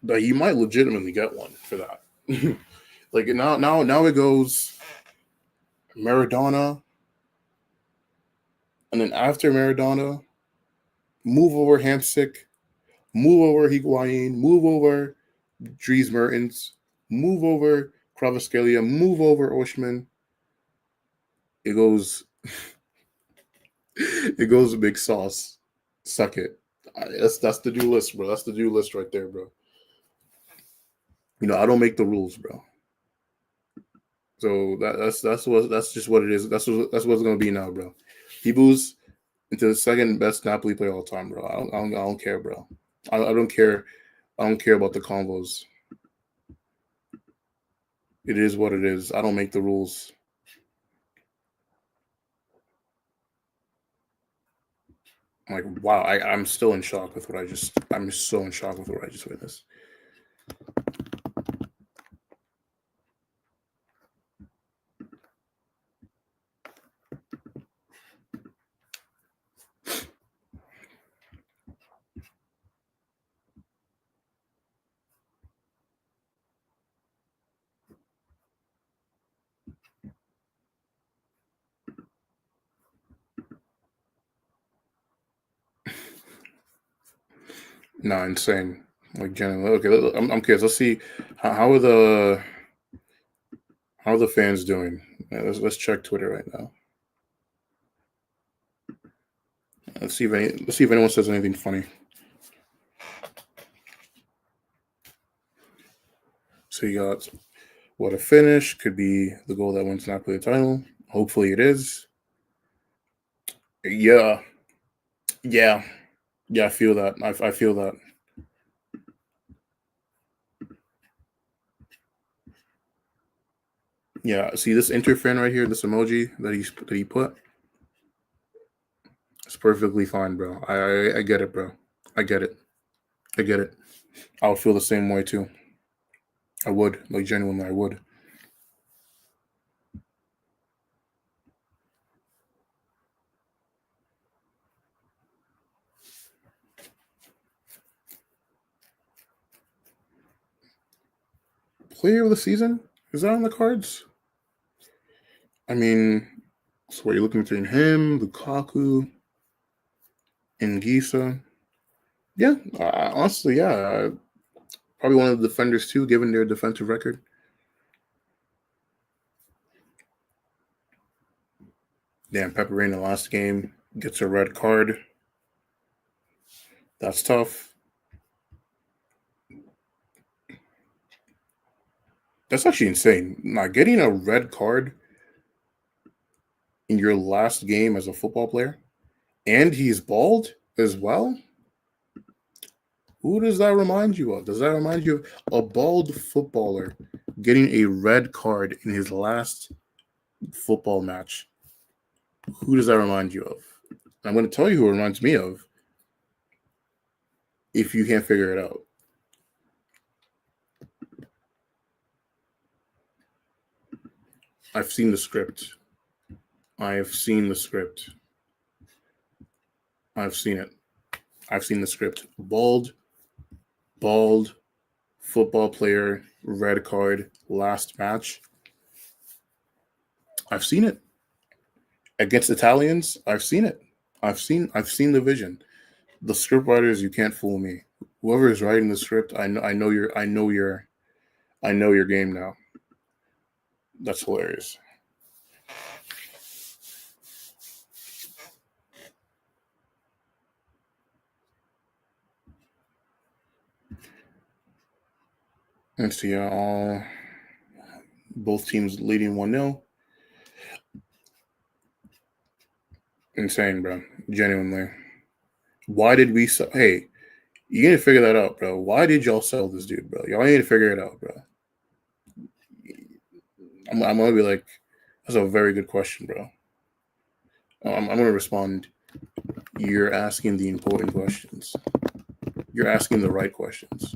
S1: Like you might legitimately get one for that. Like now it goes Maradona, and then after Maradona, move over Hamsik, move over Higuain, move over Dries Mertens, move over Kvaratskhelia, move over Oshman. It goes, it goes Big Sauce. Suck it. That's the do list, bro. That's the do list right there, bro. I don't make the rules, bro. So that's just what it is. That's what's gonna be now, bro. He moves into the second best Napoli player all time, bro. I don't care, bro. I don't care. I don't care about the convos. It is what it is. I don't make the rules. I'm like, wow, I'm still in shock with what I'm so in shock with what I just witnessed. Nah, insane. Like genuinely. Okay, I'm curious. Let's see how are the fans doing. Let's check Twitter right now. Let's see if anyone says anything funny. So you got what a finish could be the goal that wins Napoli the title. Hopefully it is. Yeah, yeah, yeah. I feel that. I feel that. Yeah. See this Inter fan right here. This emoji that he put. It's perfectly fine, bro. I get it, bro. I get it. I get it. I would feel the same way too. I would, like genuinely, I would. Player of the season? Is that on the cards? I mean, so what you're looking between him, Lukaku, and Gisa? Yeah, honestly, yeah. Probably one of the defenders too, given their defensive record. Damn, Pepperine last game gets a red card. That's tough. That's actually insane. Now, getting a red card in your last game as a football player, and he's bald as well. Who does that remind you of? Does that remind you of a bald footballer getting a red card in his last football match? Who does that remind you of? I'm going to tell you who it reminds me of if you can't figure it out. I've seen the script. I have seen the script. I've seen it. I've seen the script. Bald football player, red card, last match. I've seen it. Against Italians, I've seen it. I've seen the vision. The script writers, you can't fool me. Whoever is writing the script, I know your game now. That's hilarious. Let's see, both teams leading 1-0. Insane, bro. Genuinely. Why did we sell? Hey, you need to figure that out, bro. Why did y'all sell this dude, bro? Y'all need to figure it out, bro. I'm gonna be like, that's a very good question, bro. I'm gonna respond. You're asking the important questions. You're asking the right questions.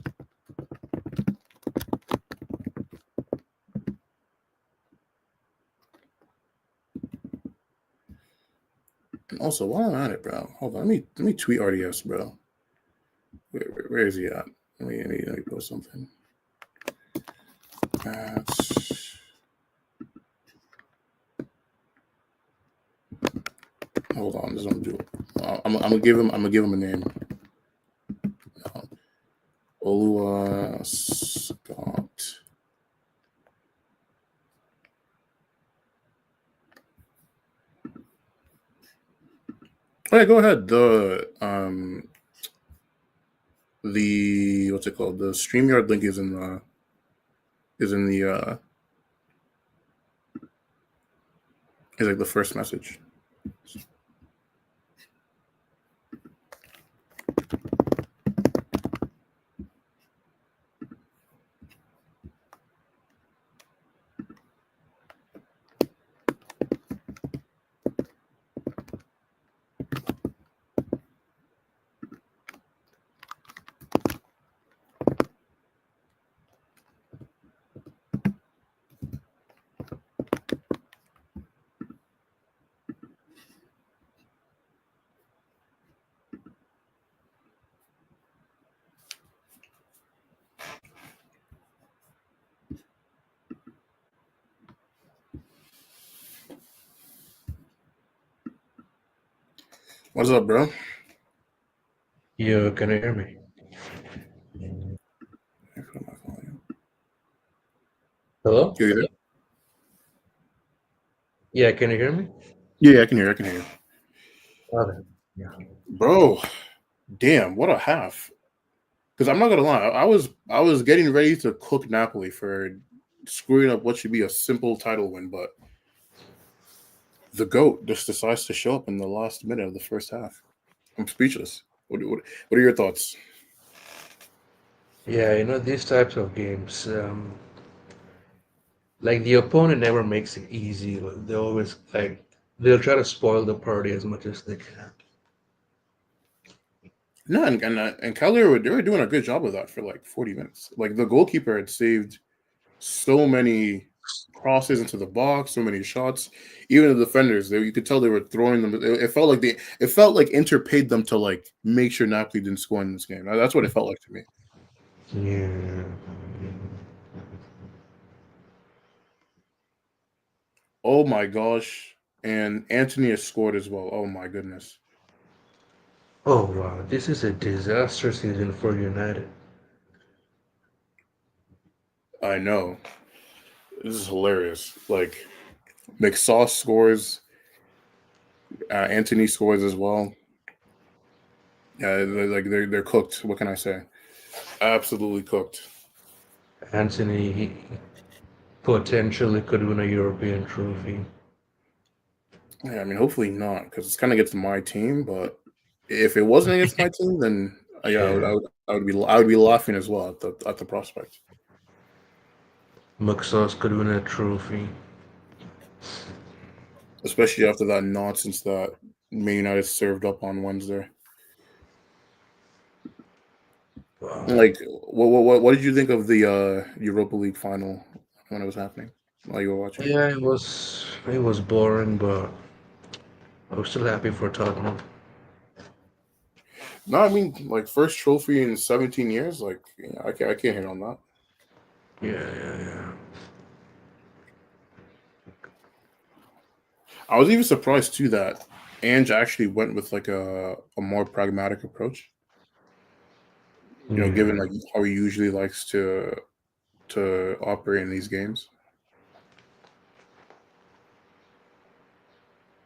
S1: And also, while I'm at it, bro, hold on. Let me tweet RDS, bro. Where is he at? Let me post something. Hold on, this is what I'm gonna do. I'm gonna give him a name. Olua Scott. All right, go ahead. The what's it called? The StreamYard link is in the is like the first message. What's up, bro?
S4: Yo, can you hear me? Hello?
S1: You there?
S4: Yeah, can you hear me?
S1: Yeah, I can hear. I can hear you,
S4: Okay. Yeah.
S1: bro. Damn, what a half! Because I'm not gonna lie, I was getting ready to cook Napoli for screwing up what should be a simple title win, but the GOAT just decides to show up in the last minute of the first half. I'm speechless. What are your thoughts?
S4: Yeah, these types of games, like the opponent never makes it easy. Like, they always they'll try to spoil the party as much as they can.
S1: No, and Cagliari, they were doing a good job of that for like 40 minutes. Like the goalkeeper had saved so many crosses into the box, so many shots. Even the defenders, you could tell they were throwing them. It felt like it felt like Inter paid them to like make sure Napoli didn't score in this game. That's what it felt like to me.
S4: Yeah.
S1: Oh my gosh! And Anthony has scored as well. Oh my goodness!
S4: Oh wow, this is a disaster season for United.
S1: I know this is hilarious. Like McSauce scores, Anthony scores as well. Yeah, they're cooked. What can I say? Absolutely cooked.
S4: Anthony, he potentially could win a European trophy.
S1: Yeah, I mean, hopefully not, because it's kind of against my team. But if it wasn't against my team, then yeah,
S4: Yeah.
S1: I would be laughing as well at the prospect.
S4: McSauce could win a trophy.
S1: Especially after that nonsense that Man United served up on Wednesday.
S4: Wow.
S1: Like, what did you think of the Europa League final when it was happening while you were watching?
S4: Yeah, it was boring, but I was still happy for Tottenham.
S1: No, I mean, like first trophy in 17 years. Like, yeah, I can't hit on that.
S4: Yeah, yeah, yeah.
S1: I was even surprised too that Ange actually went with like a more pragmatic approach. Given
S4: Yeah.
S1: like how he usually likes to operate in these games.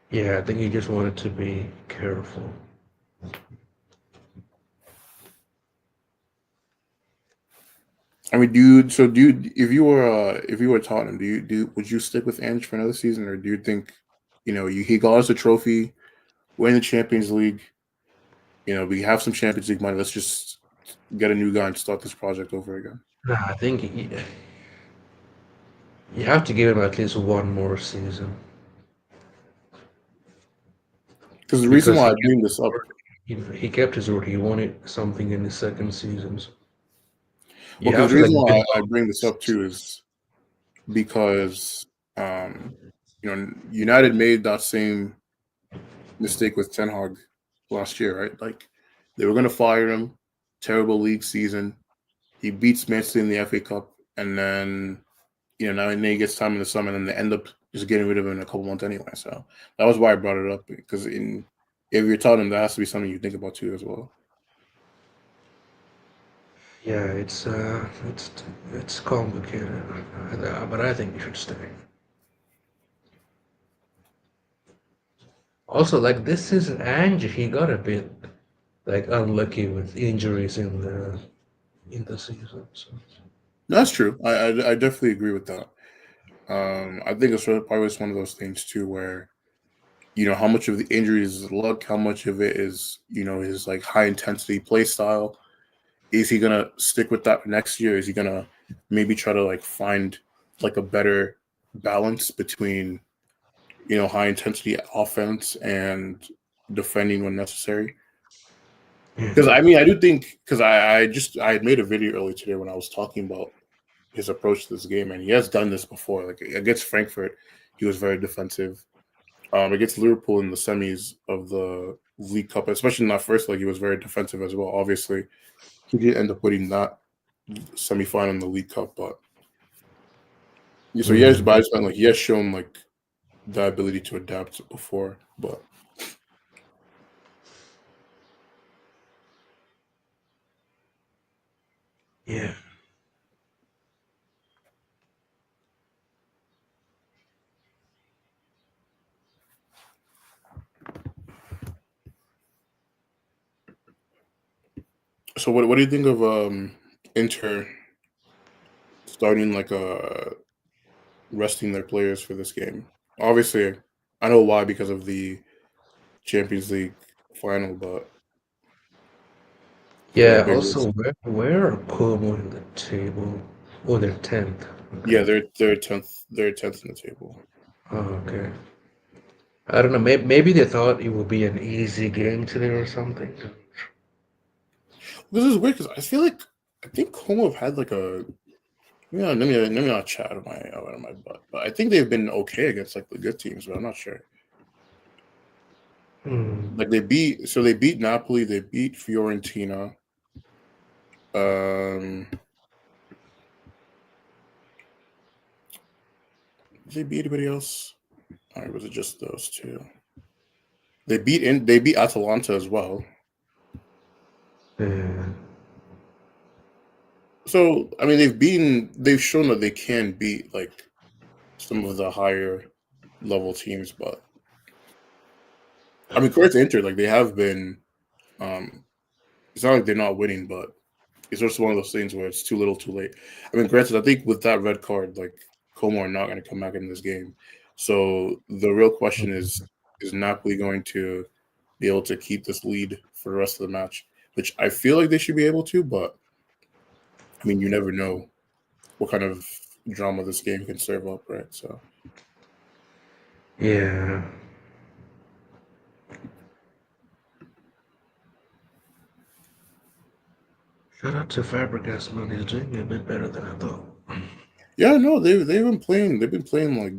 S4: Yeah, I think he just wanted to be careful.
S1: I mean, if you were Tottenham, would you stick with Ange for another season, or do you think, he got us a trophy, win the Champions League, we have some Champions League money. Let's just get a new guy and start this project over again.
S4: Nah, I think you have to give him at least one more season
S1: Because the reason
S4: because
S1: why
S4: he
S1: I
S4: kept
S1: bring
S4: his
S1: this up,
S4: word. He kept his word. He wanted something in the second seasons.
S1: well,
S4: You
S1: because
S4: have
S1: the
S4: to
S1: reason
S4: like
S1: why
S4: build
S1: I
S4: up.
S1: bring this up too is because United made that same mistake with Ten Hag last year, right? Like they were going to fire him. Terrible league season. He beats Man City in the FA Cup, and then now and then he gets time in the summer, and then they end up just getting rid of him in a couple months anyway. So that was why I brought it up because if you're Tottenham, that has to be something you think about too as well.
S4: Yeah, it's complicated, but I think he should stay. Also, like this season, Ange, he got a bit. like unlucky with injuries in the season. So
S1: That's true. I definitely agree with that. I think it's probably just one of those things too, where how much of the injuries is luck, how much of it is his like high intensity play style. Is he gonna stick with that next year? Is he gonna maybe try to like find like a better balance between high intensity offense and defending when necessary? Because I mean, I do think because I had made a video earlier today when I was talking about his approach to this game, and he has done this before. Like against Frankfurt, he was very defensive. Against Liverpool in the semis of the League Cup, especially in that first leg, he was very defensive as well. Obviously, he did end up winning that semifinal in the League Cup, but so but I just meant like he has shown like the ability to adapt before, but
S4: yeah.
S1: so what do you think of Inter starting like resting their players for this game? Obviously, I know why because of the Champions League final, but for
S4: Yeah.
S1: that big risk.
S4: Also, where are Como in the table? Oh, they're 10th.
S1: Yeah,
S4: Okay.
S1: they're tenth in the table.
S4: Oh, okay. I don't know. Maybe they thought it would be an easy game today or something.
S1: This is weird because I think Como have had like a yeah. Let me not chat out of my butt, but I think they've been okay against like the good teams, but I'm not sure.
S4: Hmm.
S1: Like they beat Napoli, they beat Fiorentina. Um, did they beat anybody else? Or was it just those two? They beat Atalanta as well.
S4: Yeah.
S1: So I mean they've shown that they can beat like some of the higher level teams, but I mean compared to Inter, like they have been it's not like they're not winning, but it's just one of those things where it's too little too late. I mean granted, I think with that red card, like Como are not gonna come back in this game. So the real question is Napoli going to be able to keep this lead for the rest of the match? Which I feel like they should be able to, but I mean you never know what kind of drama this game can serve up, right? So
S4: Yeah. Shout out to Fabregas, man. He's doing a bit better than I thought.
S1: yeah, no, they've been playing like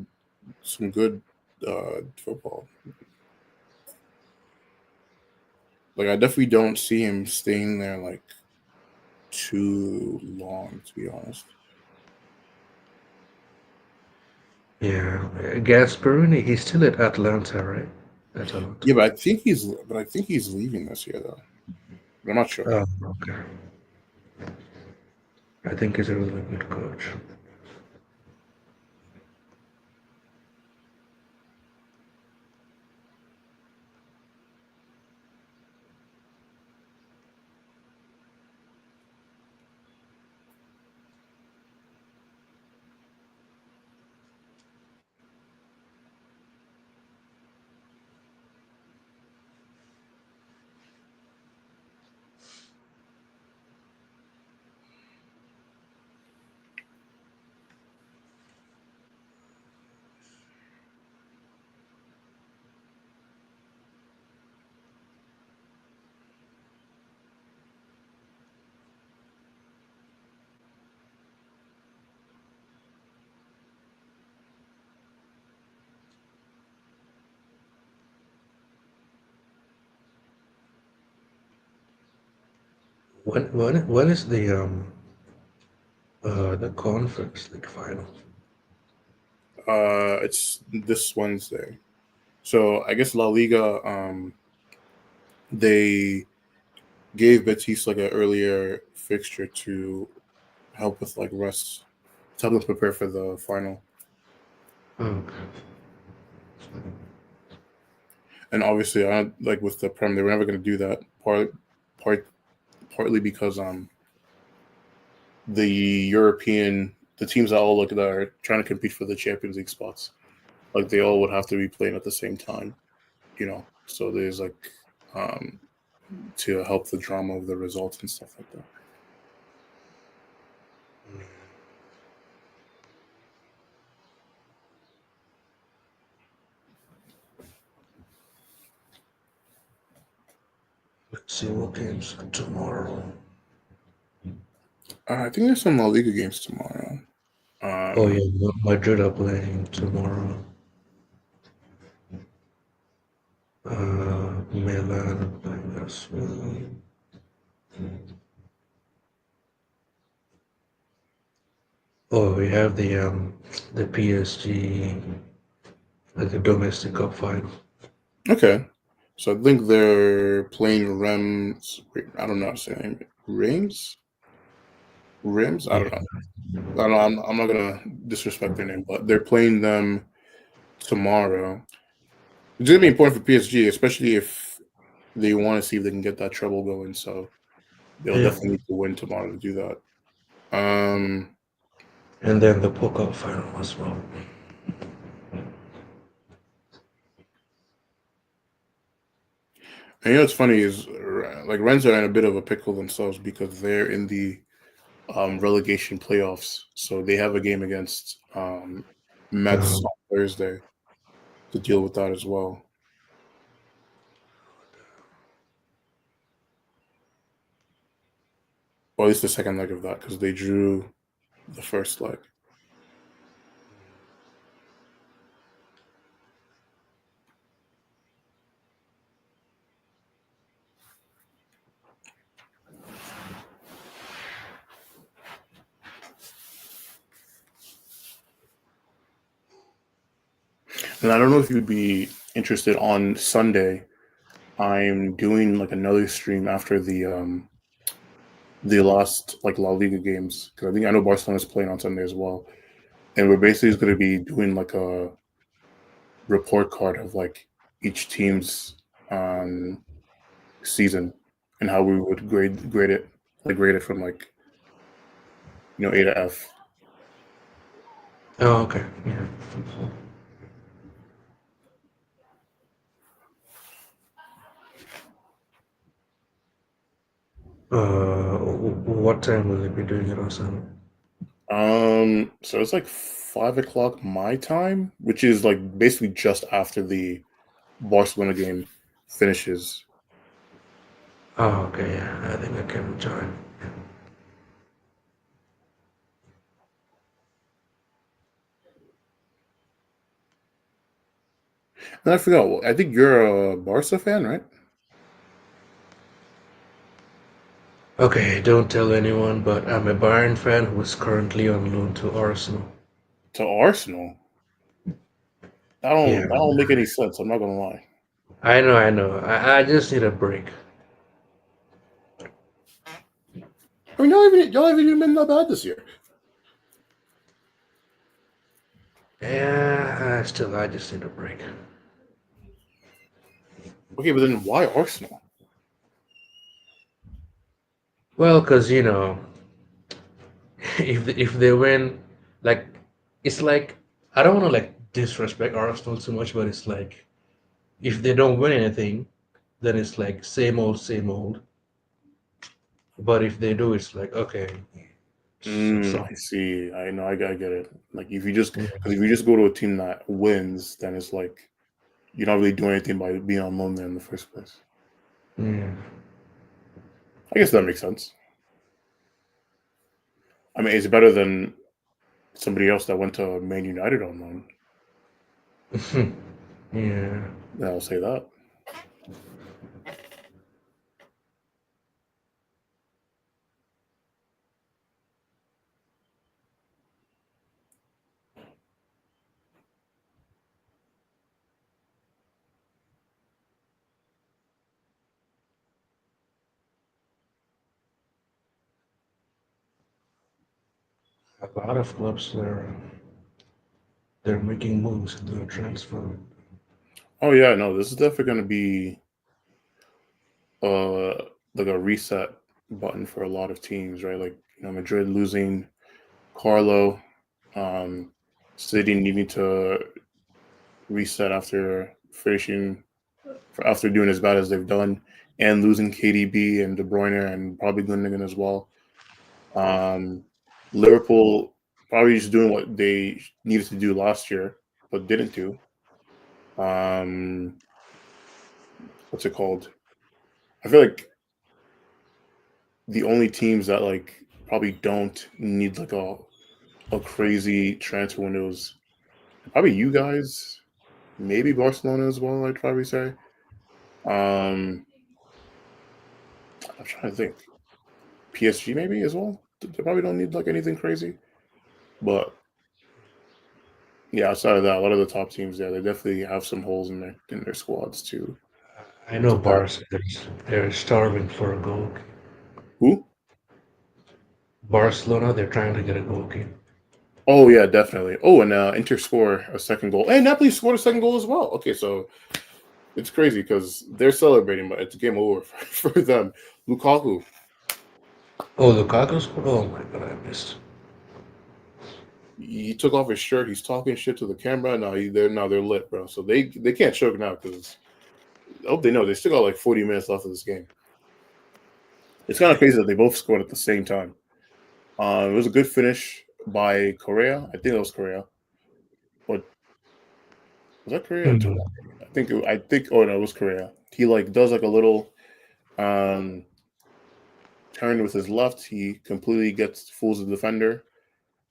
S1: some good football. Like I definitely don't see him staying there like too long, to be honest.
S4: Yeah. Gasperini, he's still at Atlanta, right? Atalanta.
S1: Yeah, but I think he's leaving this year though. But I'm not sure.
S4: Oh, okay. I think he's a really good coach. When is the conference league final?
S1: It's this Wednesday. So I guess La Liga, they gave Betis like an earlier fixture to help with like rest, to help them prepare for the final.
S4: Okay.
S1: And obviously, I like with the Prem, they were never going to do that. partly because the teams that all look that are trying to compete for the Champions League spots, like they all would have to be playing at the same time, So there's like um to help the drama of the results and stuff like that.
S4: Let's see what games tomorrow.
S1: I think there's some La Liga games tomorrow.
S4: Oh yeah, Madrid are playing tomorrow. Milan are playing as well. Oh, we have the PSG like the domestic cup final.
S1: Okay. So I think they're playing Rems. I don't know how to say the name. Rims? I
S4: Yeah.
S1: don't know. I don't know. I'm not gonna disrespect their name, but they're playing them tomorrow. It's gonna be important for PSG, especially if they want to see if they can get that treble going. So they'll
S4: Yeah.
S1: definitely need to win tomorrow to do that. Um,
S4: And then the Pokal final as well.
S1: and what's funny is like Rennes are in a bit of a pickle themselves because they're in the relegation playoffs. So they have a game against Mets
S4: Um,
S1: on Thursday to deal with that as well. Or at least the second leg of that because they drew the first leg. And I don't know if you'd be interested on Sunday. I'm doing like another stream after the last like La Liga games because I know Barcelona's playing on Sunday as well, and we're basically just going to be doing like a report card of like each team's season and how we would grade it from like A to F.
S4: oh, okay. Yeah. What time will you be doing it on Sunday?
S1: So it's like 5 o'clock my time, which is like basically just after the Barcelona game finishes.
S4: Oh, okay. Yeah, I think I can join.
S1: And I forgot. I think you're a Barca fan, right?
S4: Okay, don't tell anyone, but I'm a Bayern fan who is currently on loan to Arsenal.
S1: To Arsenal.
S4: Yeah,
S1: That don't make any sense. I'm not gonna lie.
S4: I know, I know. I just need a break.
S1: I mean, y'all haven't even been that bad this year.
S4: Yeah, I just need a break.
S1: Okay, but then why Arsenal?
S4: Well, because if they win, like it's like I don't want to like disrespect Arsenal too much, but it's like if they don't win anything, then it's like same old, same old. But if they do, it's like okay. So
S1: I see. I know. I get it. Like if you just
S4: yeah,
S1: because if you just go to a team that wins, then it's like you're not really doing anything by being on loan there in the first place.
S4: yeah.
S1: I guess that makes sense. I mean, it's better than somebody else that went to Man United on loan.
S4: Yeah.
S1: I'll say that.
S4: A lot of clubs they're making moves in the transfer.
S1: Oh yeah, no, this is definitely going to be uh like a reset button for a lot of teams, right? Like Madrid losing Carlo, um, City needing to reset after doing as bad as they've done, and losing KDB and De Bruyne and probably Gundogan as well. Um, Liverpool probably just doing what they needed to do last year but didn't do. What's it called? I feel like the only teams that like probably don't need like a crazy transfer windows probably you guys, maybe Barcelona as well. I'd probably say. Um, I'm trying to think. PSG maybe as well. They probably don't need like anything crazy, but yeah, outside of that, a lot of the top teams, yeah, they definitely have some holes in their squads
S4: I know
S1: to patch.
S4: Barca, they're starving for a goal.
S1: Who?
S4: Barcelona, they're trying to get a goalkeeper.
S1: Oh yeah, definitely. Oh, and Inter score a second goal, and Napoli scored a second goal as well. Okay, so it's crazy because they're celebrating, but it's game over for them. Lukaku,
S4: Oh, Lukaku scored? Oh my god, I missed.
S1: he took off his shirt. He's talking shit to the camera. Now they're lit, bro. So they can't choke now because I hope they know they still got like 40 minutes left of this game. It's kind of crazy that they both scored at the same time. It was a good finish by Korea. I think it was Korea. But was that Korea or
S4: Mhm.
S1: Tulani? I think. Oh no, it was Korea. He like does like a little um turn with his left. He completely gets fools the defender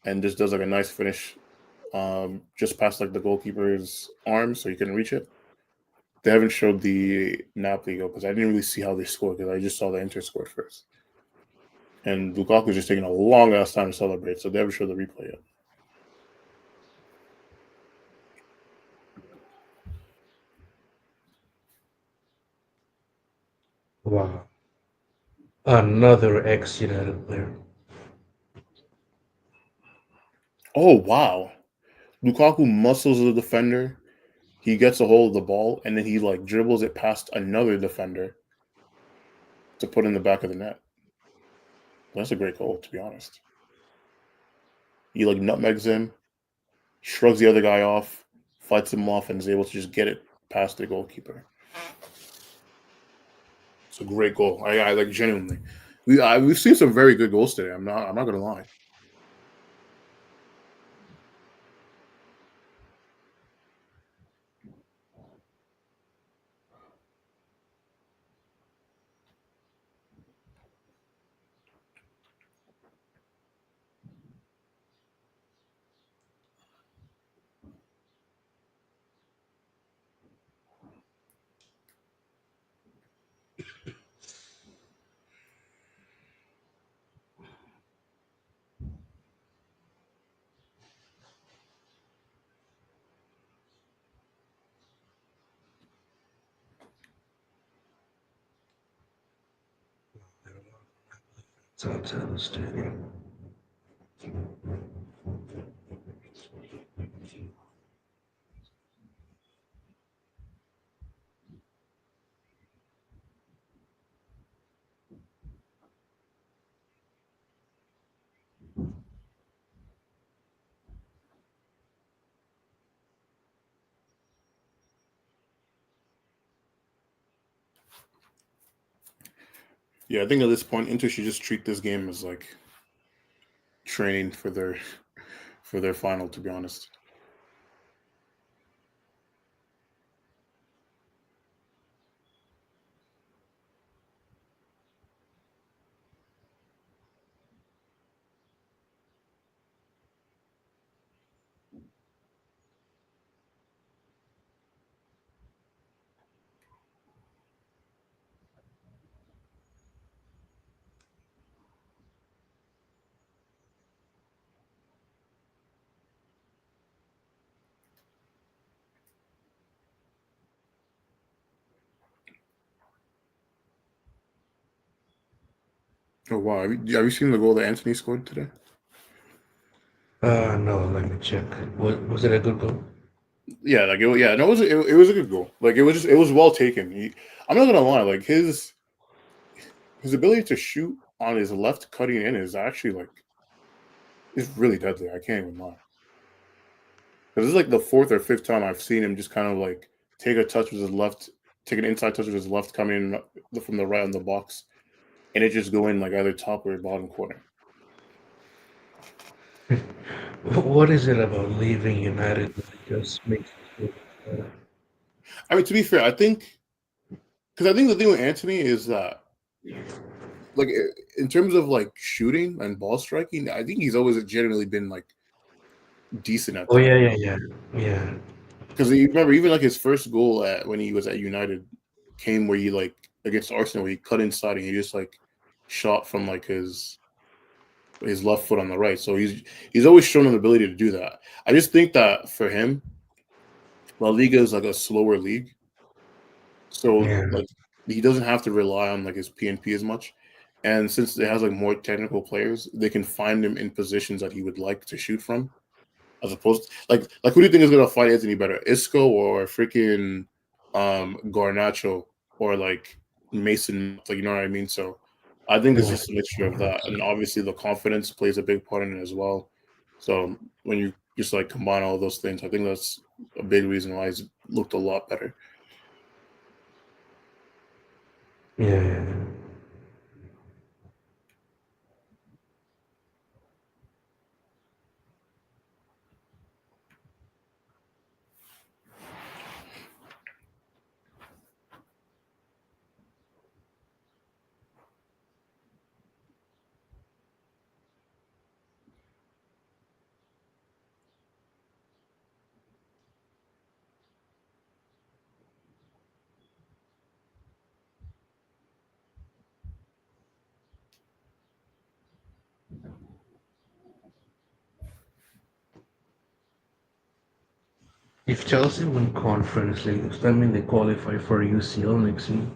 S1: and just does like a nice finish. Just past like the goalkeeper's arm, so he couldn't reach it. They haven't showed the Napoli goal because I didn't really see how they scored because I just saw the Inter scored first. And Lukaku's just taking a long ass time to celebrate, so they haven't showed the replay yet.
S4: Wow. Another ex-United player.
S1: Oh wow. Lukaku muscles the defender. He gets a hold of the ball and then he like dribbles it past another defender to put in the back of the net. That's a great goal, to be honest. He like nutmegs him, shrugs the other guy off, fights him off, and is able to just get it past the goalkeeper. It's a great goal. I like genuinely. We've seen some very good goals today. I'm not gonna lie.
S4: It's outside the stadium.
S1: Yeah, I think at this point, Inter should just treat this game as like training for their final. To be honest. Oh wow, have you seen the goal that Anthony scored today?
S4: No, let me check. Was it a good goal?
S1: Yeah, like yeah, no, it was a good goal. Like it was well taken. I'm not gonna lie, like his his ability to shoot on his left cutting in is actually like it's really deadly. I can't even lie. Because this is like the fourth or fifth time I've seen him just kind of like take a touch with his left, take an inside touch with his left coming in from the right on the box, and it just go in like either top or bottom corner.
S4: What is it about leaving United that just makes you feel better?
S1: I mean, to be fair, I think because I think the thing with Anthony is that like in terms of like shooting and ball striking, I think he's always generally been like decent at
S4: Oh
S1: that.
S4: yeah, yeah, yeah, yeah,
S1: Because you remember even like his first goal at when he was at United came where he like against Arsenal where he cut inside and he just like shot from like his left foot on the right. So he's always shown an ability to do that. I just think that for him, La Liga is like a slower league, so
S4: yeah,
S1: like he doesn't have to rely on like his PNP as much. And since it has like more technical players, they can find him in positions that he would like to shoot from. As opposed to, like who do you think is gonna fight Anthony better, Isco or freaking Garnacho or like Mason? Like you know what I mean? So I think it's
S4: yeah,
S1: just a mixture of that, and obviously the confidence plays a big part in it as well. So when you just like combine all those things, I think that's a big reason why he's looked a lot better.
S4: yeah, yeah. If Chelsea win Conference League, does that mean they qualify for UCL next season?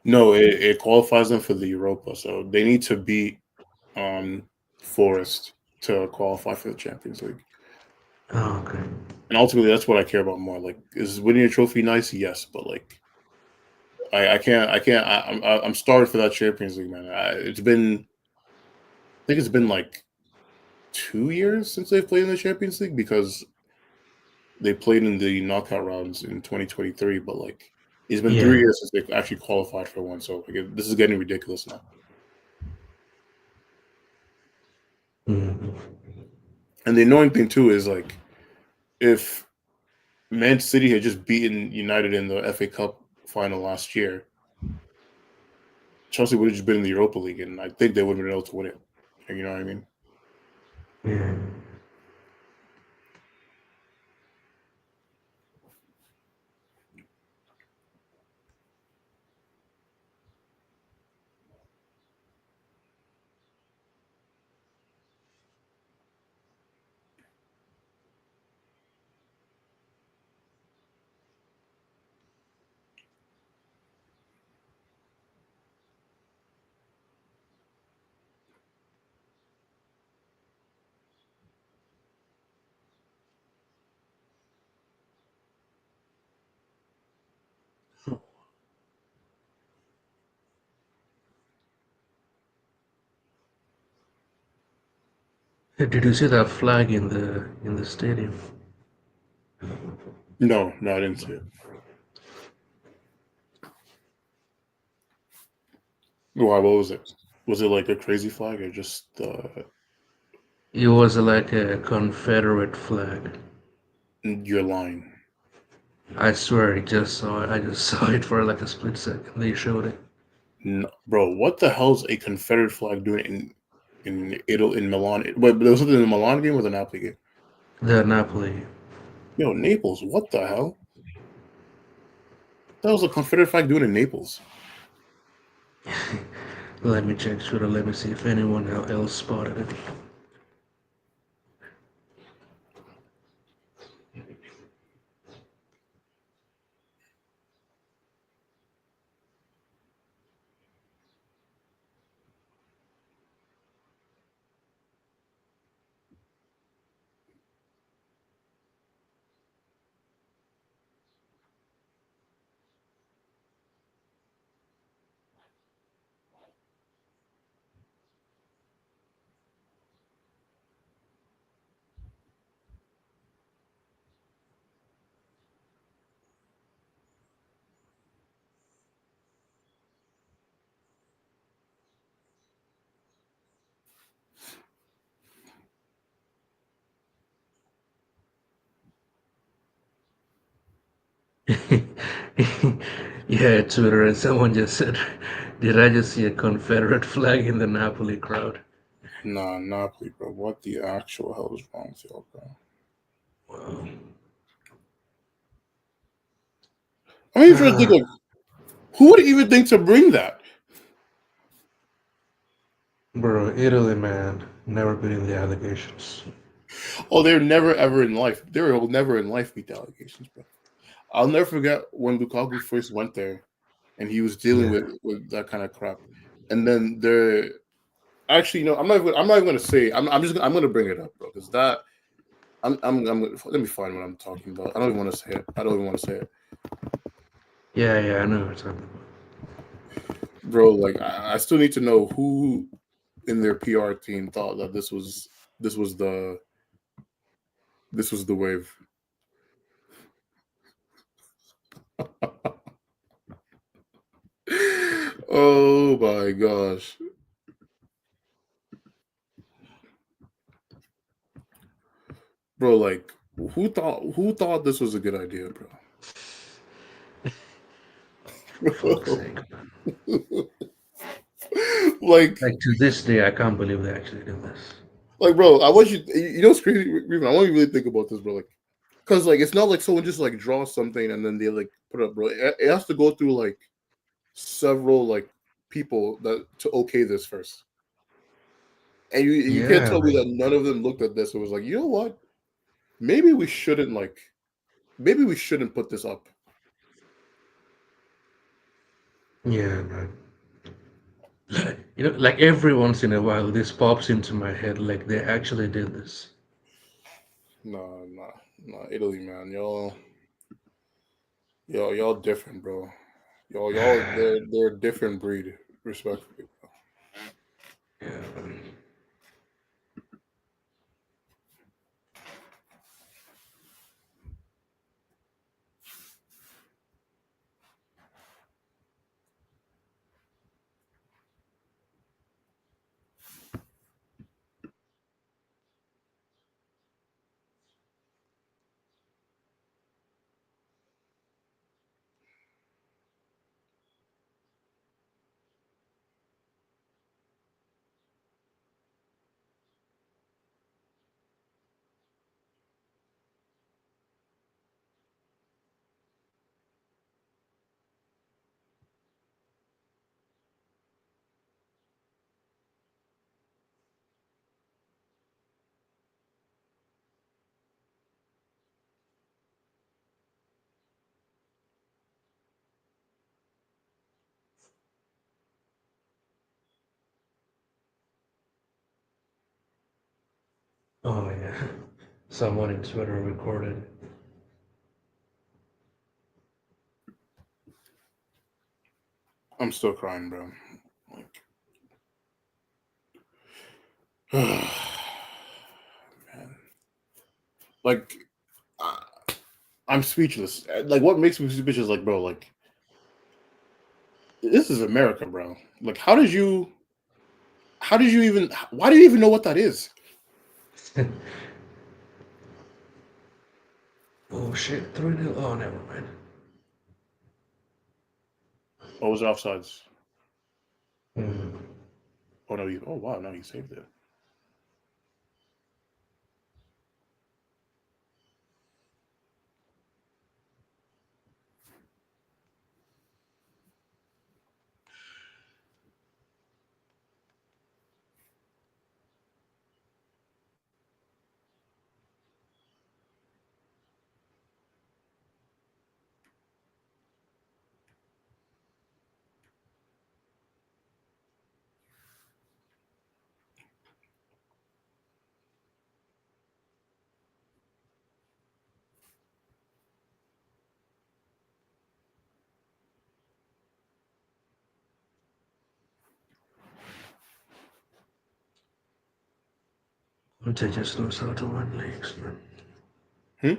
S1: No, it qualifies them for the Europa, so they need to beat um, Forest to qualify for the Champions League.
S4: Oh, okay.
S1: And ultimately, that's what I care about more. Like, is winning a trophy nice? Yes, but like, I'm starved for that Champions League, man. I think it's been like 2 years since they've played in the Champions League because they played in the knockout rounds in 2023. But like, it's been
S4: Yeah.
S1: 3 years since they've actually qualified for one. So like, this is getting ridiculous now.
S4: Mhm.
S1: And the annoying thing too is like, if Man City had just beaten United in the FA Cup final last year, Chelsea would have just been in the Europa League, and I think they would have been able to win it. You know what I mean?
S4: Yeah. Hey, did you see that flag in the stadium?
S1: No, no, I didn't see it. Why? What was it? Was it like a crazy flag or just
S4: It was like a Confederate flag.
S1: you're lying?
S4: I swear, I just saw it. I just saw it for like a split second. They showed it.
S1: No, bro, what the hell's a Confederate flag doing in Italy in Milan? But there was something in the Milan game or the Napoli game.
S4: The Napoli.
S1: Yo, Naples, what the hell? That was a Confederate flag doing in Naples.
S4: Let me check Twitter. Let me see if anyone else spotted it. Yeah, Twitter, and someone just said, "Did I just see a Confederate flag in the Napoli crowd?"
S1: Nah, Napoli, bro. What the actual hell is wrong with y'all, bro?
S4: Wow.
S1: I'm even trying to think, like, who would even think to bring that?
S4: Bro, Italy, man, never beating the allegations.
S1: Oh, they're never ever in life. They will never in life meet the allegations, bro. I'll never forget when Lukaku first went there and he was dealing
S4: Yeah,
S1: with that kind of crap. And then they're actually, I'm not even gonna say. I'm gonna bring it up, bro, because that let me find what I'm talking about. I don't even want to say it. I don't even want to say it,
S4: yeah, I know what you're talking about.
S1: bro. Like I still need to know who in their PR team thought that this was the this was the wave. Oh my gosh, bro. Like who thought this was a good idea,
S4: For fuck's sake, man.
S1: like
S4: Like to this day, I can't believe they actually did this.
S1: bro, I want you. You know, what's crazy. Revan, I want you to really think about this, bro. Like, because like it's not like someone just like draws something and then they like put it up, bro. It has to go through like several like people that to okay this first. And you can't
S4: Yeah,
S1: tell me
S4: man.
S1: that none of them looked at this and was like, you know what? Maybe we shouldn't maybe we shouldn't put this up.
S4: Yeah, man. Like every once in a while, this pops into my head. Like they actually did this.
S1: No, no, no, Italy, man, y'all different, bro. Y'all, they're a different breed, respectfully.
S4: Yeah, man. Oh yeah. Someone in Twitter recorded.
S1: I'm still crying, bro. Man. Like I- I'm speechless. Like what makes me speechless? Like, bro, like this is America, bro. Like, How did you even? Why do you even know what that is?
S4: Oh shit, 3-0. Oh, never mind.
S1: Oh, was it offsides?
S4: Mm.
S1: Oh no! Oh wow! No, he saved it.
S4: Conte just knows how to run leagues, man.
S1: Hmm?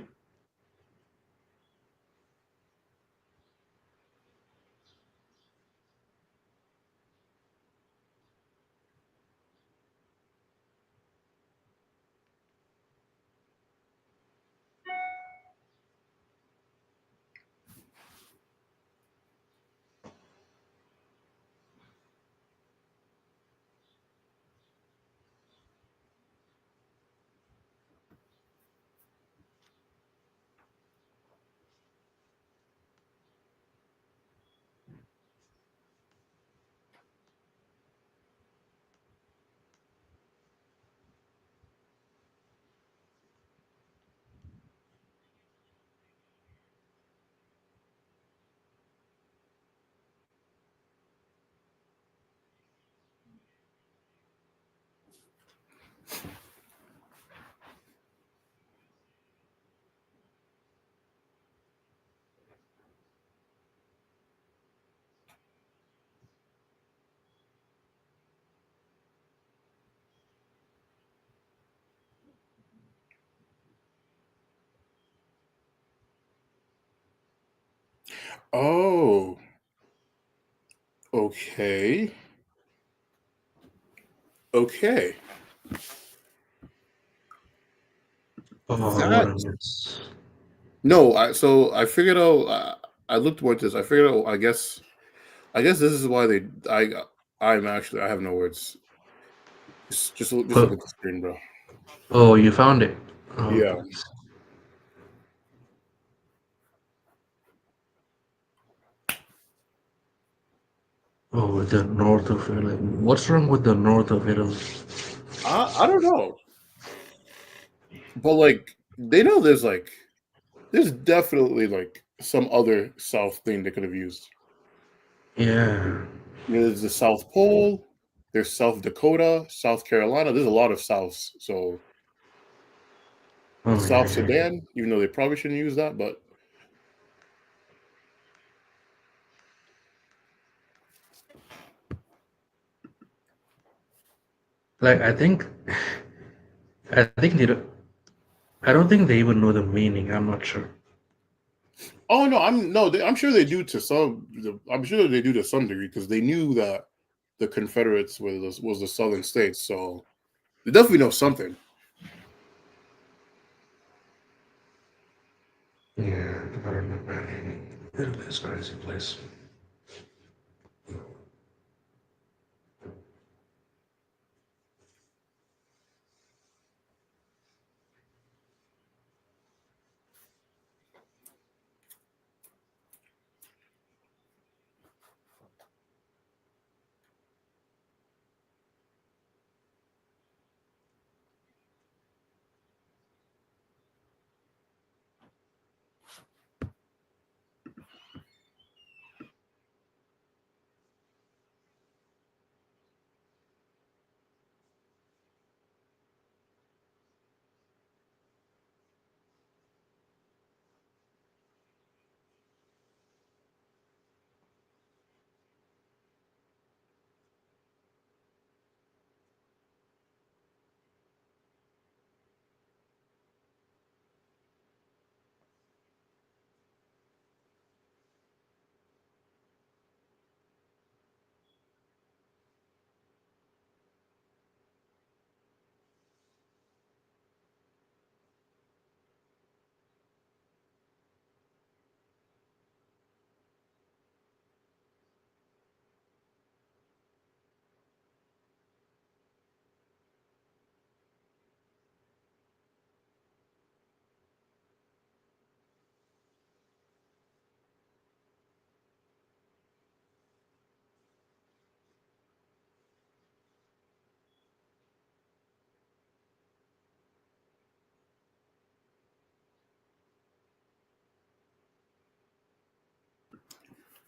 S1: Oh, okay. Okay.
S4: Oh, what a
S1: That
S4: miss.
S1: no, I figured out. I looked what this. I figured out. I guess this is why they. I have no words. Just look
S4: Oh,
S1: at the screen, bro.
S4: oh, you found it. Oh,
S1: Yeah.
S4: please. Oh, the north of Italy. What's wrong with the north of Italy?
S1: I don't know, but like they know there's definitely like some other South thing they could have used.
S4: Yeah.
S1: There's the South Pole. There's South Dakota, South Carolina. There's a lot of Souths. So
S4: Oh,
S1: South
S4: yeah, yeah.
S1: Sudan, even though they probably shouldn't use that, but
S4: Like, I think they don't, I don't think they even know the meaning. I'm not sure.
S1: oh no, I'm no, I'm sure they do to some. I'm sure they do to some degree because they knew that the Confederates was the Southern states, so they definitely know something.
S4: Yeah, I don't know, man. Italy is a crazy place.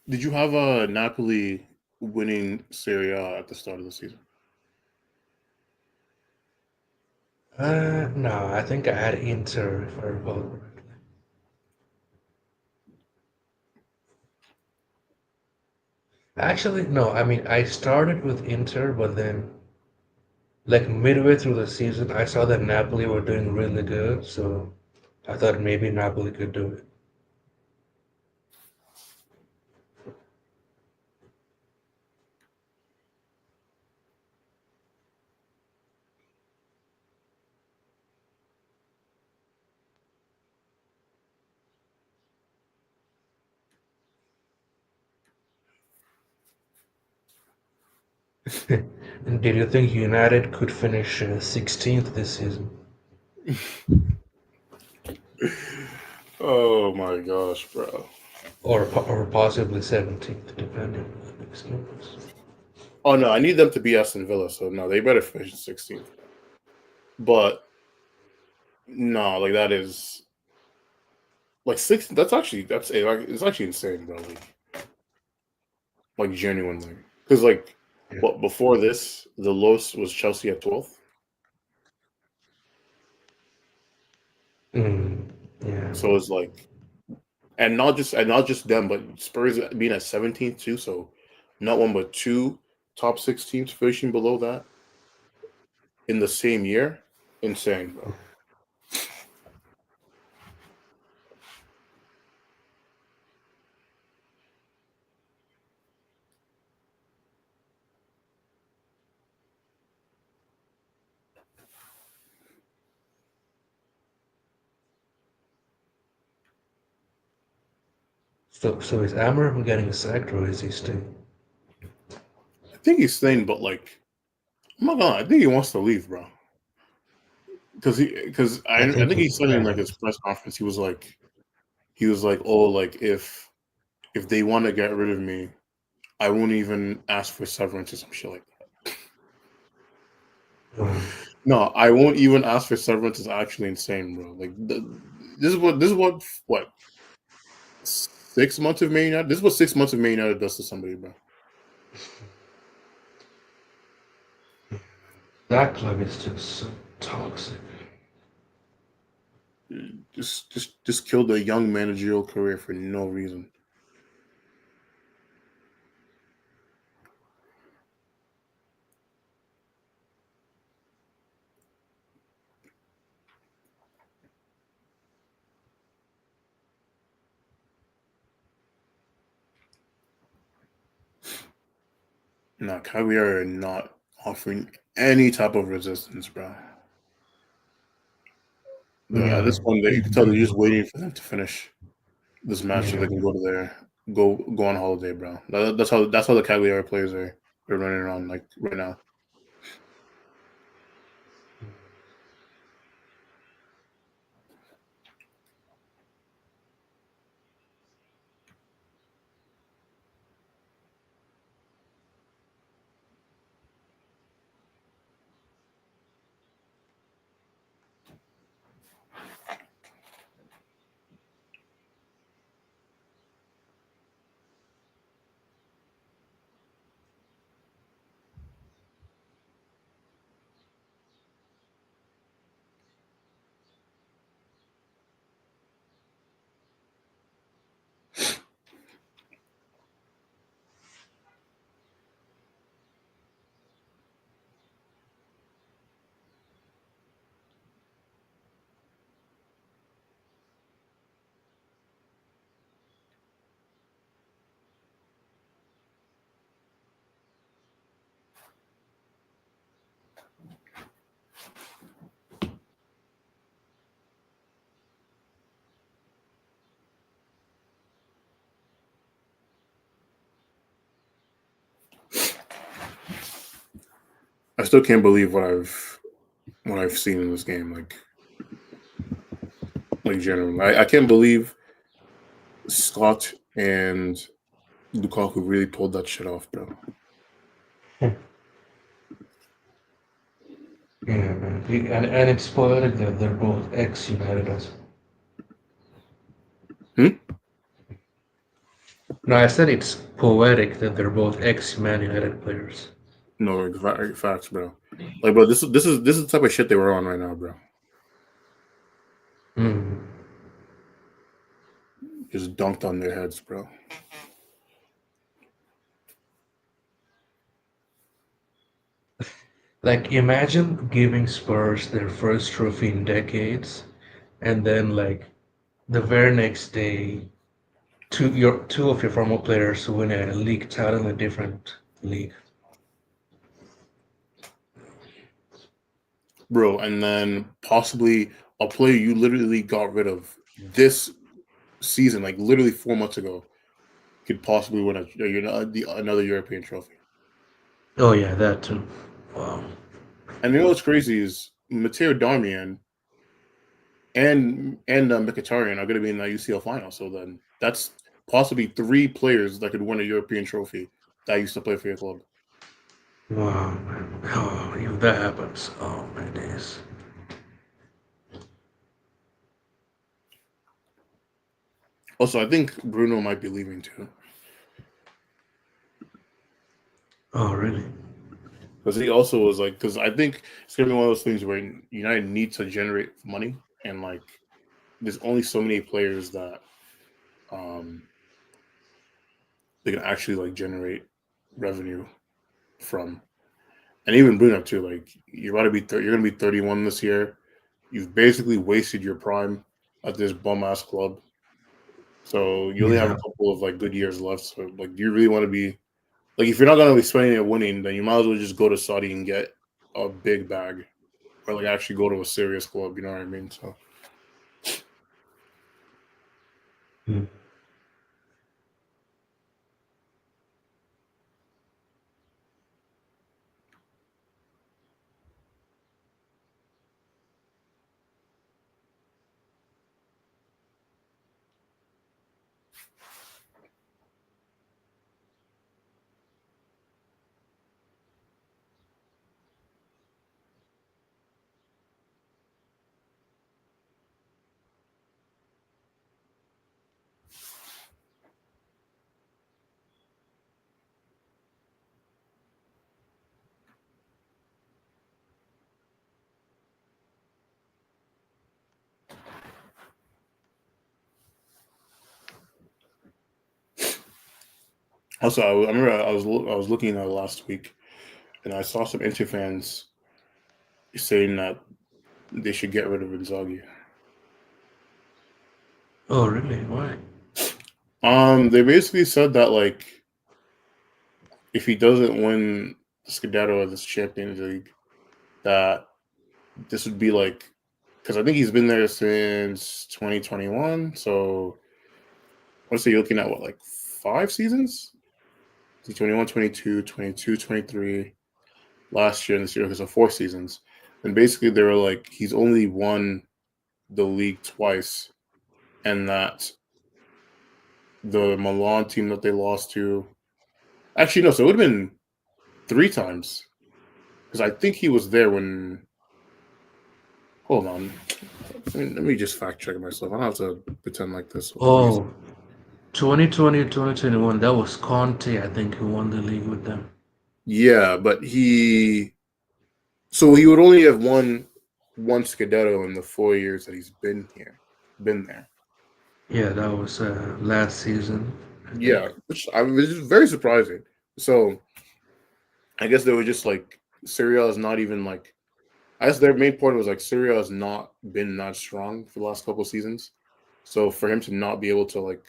S1: Did you have Napoli winning Serie A at the start of the season?
S4: No, I think I had Inter, if I recall correctly. Actually, no, I mean, I started with Inter, but then, like, midway through the season, I saw that Napoli were doing really good, so I thought maybe Napoli could do it. And did you think United could finish 16th this season?
S1: Oh my gosh, bro.
S4: Or possibly 17th, depending on the next games.
S1: Oh no, I need them to be Aston Villa, so no, they better finish 16th. But no, like that is like six. Like it's actually insane, bro. Like genuinely, because like
S4: Yeah.
S1: what before this, the lowest was Chelsea at 12th.
S4: Mm, yeah.
S1: So it's like, and not just them, but Spurs being at 17th too. So not one but two top six teams finishing below that in the same year. Insane, bro.
S4: So is Ammer getting sacked or is he staying?
S1: I think he's staying, but like, I'm not gonna lie, I think he wants to leave, bro. Because
S4: I
S1: I
S4: think
S1: think
S4: he
S1: he said in like his press conference, he was like, oh, like if they want to get rid of me, I won't even ask for severance or some shit like that.
S4: um,
S1: No, I won't even ask for severance is actually insane, bro. Like this is what 6 months of Man United. This is what 6 months of Man United does to somebody, bro.
S4: that club is just so toxic.
S1: Just killed a young managerial career for no reason. No, Cagliari are not offering any type of resistance, bro. At
S4: Yeah,
S1: this point, you can tell they're just waiting for them to finish this match so
S4: yeah.
S1: they can go to go on holiday, bro. That's how the Cagliari players are they're running around like right now. I still can't believe what I've seen in this game. Like generally, I can't believe Scott and Lukaku really pulled that shit off, bro.
S4: Yeah, man. And it's poetic that they're both ex-Uniteders.
S1: Hmm?
S4: No, I said it's poetic that they're both ex-Man United players.
S1: No, facts, bro. Like, bro, this is the type of shit they were on right now, bro.
S4: Mm.
S1: Just dunked on their heads, bro.
S4: Like, imagine giving Spurs their first trophy in decades, and then like the very next day, two of your former players win a league title in a different league.
S1: Bro, and then possibly a player you literally got rid of this season, like literally 4 months ago, could possibly win another European trophy.
S4: Oh yeah, that too. Wow.
S1: And you know what's crazy is Matteo Darmian and Mkhitaryan are going to be in the UCL final. So then that's possibly three players that could win a European trophy that used to play for your club.
S4: Wow, man. Oh, if that happens, oh my days.
S1: Also, I think Bruno might be leaving too
S4: Oh really?
S1: because he also was like because I think it's going to be one of those things where United needs to generate money and like there's only so many players that um they can actually like generate revenue from. And even Bruno too. Like you're about to be you're going to be 31 this year. You've basically wasted your prime at this bum ass club. So you only have a
S4: Yeah.
S1: couple of like good years left. So like, do you really want to be like if you're not going to be spending it winning, then you might as well just go to Saudi and get a big bag, or like actually go to a serious club. You know what I mean? So
S4: Hmm.
S1: Also, I remember I was looking at it last week, and I saw some Inter fans saying that they should get rid of Inzaghi.
S4: Oh, really? Why?
S1: They basically said that like if he doesn't win the Scudetto or this Champions League, that this would be like because I think he's been there since 2021. So let's say you're looking at what like 5 seasons? 21, 22, 22, 23, last year and this year because of 4 seasons. And basically they were like he's only won the league twice, and that the Milan team that they lost to. Actually, no. So it would have been 3 times because I think he was there when. Hold on, let me just fact check myself. I don't have to pretend like this.
S4: Oh, 2020, 2021. That was Conte, I think, who won the league with them.
S1: Yeah, but he. So he would only have won one Scudetto in the 4 years that he's been here, been there.
S4: Yeah, that was last season, I
S1: Yeah,
S4: think.
S1: which I was just very surprising. So I guess they were just like Serie A is not even like. I guess their main point was like Serie A has not been that strong for the last couple of seasons. So for him to not be able to like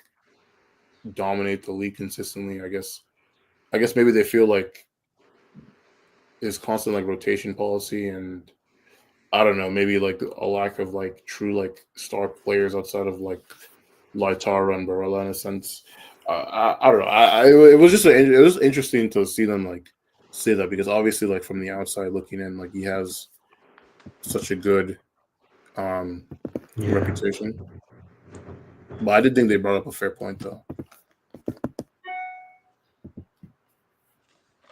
S1: dominate the league consistently, I guess maybe they feel like his constant like rotation policy and I don't know, maybe like a lack of like true like star players outside of like Lautaro and Barella in a sense. I don't know. It was just it was interesting to see them like say that because obviously like from the outside looking in, like he has such a good um
S4: Yeah.
S1: reputation. But I did think they brought up a fair point though.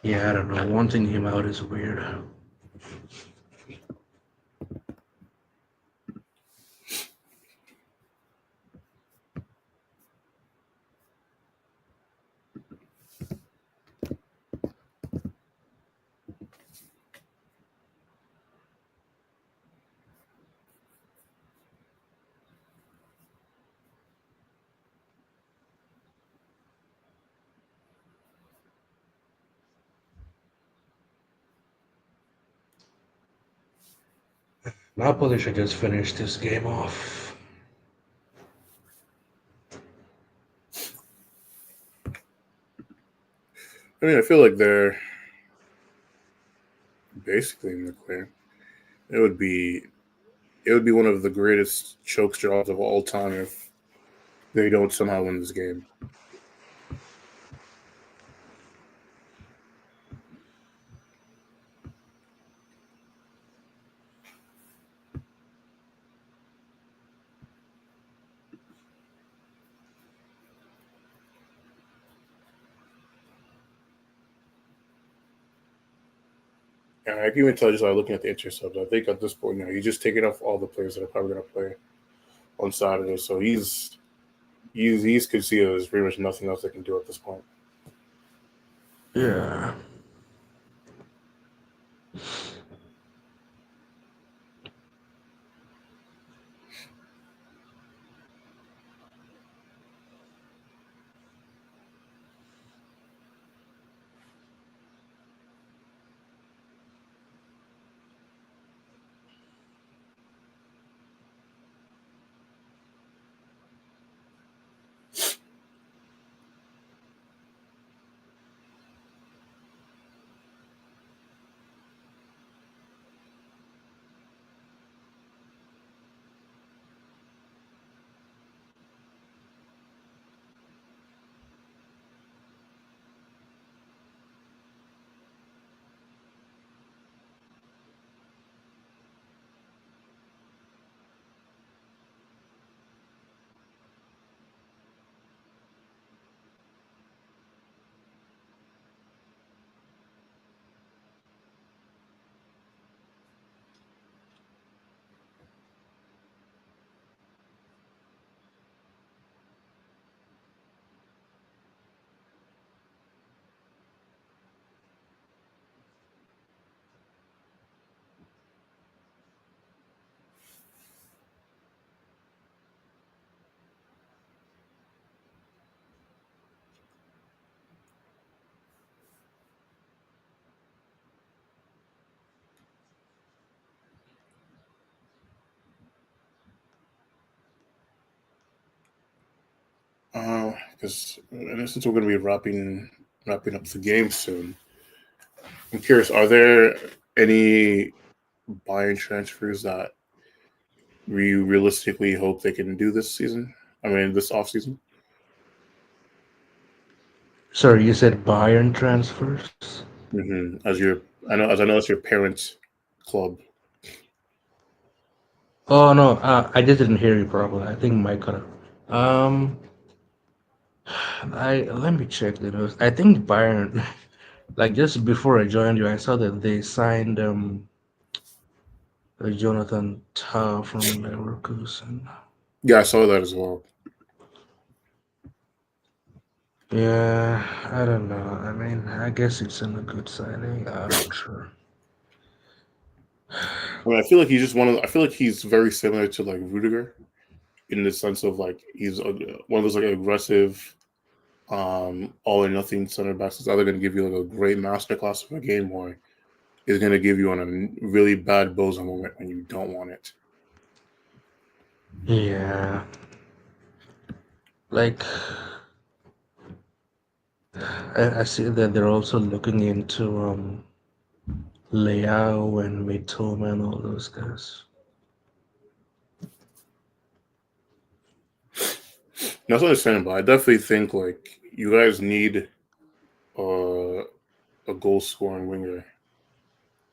S4: Yeah, I don't know. Wanting him out is weird. Napoli should just finish this game off.
S1: I mean, I feel like they're basically in the clear. It would be it would be one of the greatest choke jobs of all time if they don't somehow win this game. And I can even tell just by looking at the Inter subs, I think at this point now he's just taking off all the players that are probably going to play on Saturday. So he's conceived there's pretty much nothing else they can do at this point.
S4: Yeah.
S1: because since we're going to be wrapping up the game soon, I'm curious: are there any Bayern transfers that we realistically hope they can do this season? I mean, this off season.
S4: Sorry, you said Bayern transfers?
S1: As I know, it's your parents' club.
S4: Oh no, I just didn't hear you properly. I think my cut out. I let me check the news. I think Bayern, like just before I joined you, I saw that they signed Jonathan Tah from Leverkusen.
S1: Yeah, I saw that as well.
S4: Yeah, I don't know. I mean, I guess it's in a good signing. I'm not sure.
S1: I mean, I feel like he's just one of. I feel like he's very similar to like Rudiger in the sense of like he's one of those like aggressive, all or nothing center backs. It's either going to give you like a great masterclass of a game, or is going to give you on a really bad bozo moment when you don't want it.
S4: Yeah, like I see that they're also looking into Leao and Mitoma and all those guys.
S1: That's understandable. I definitely think like you guys need uh, a goal scoring winger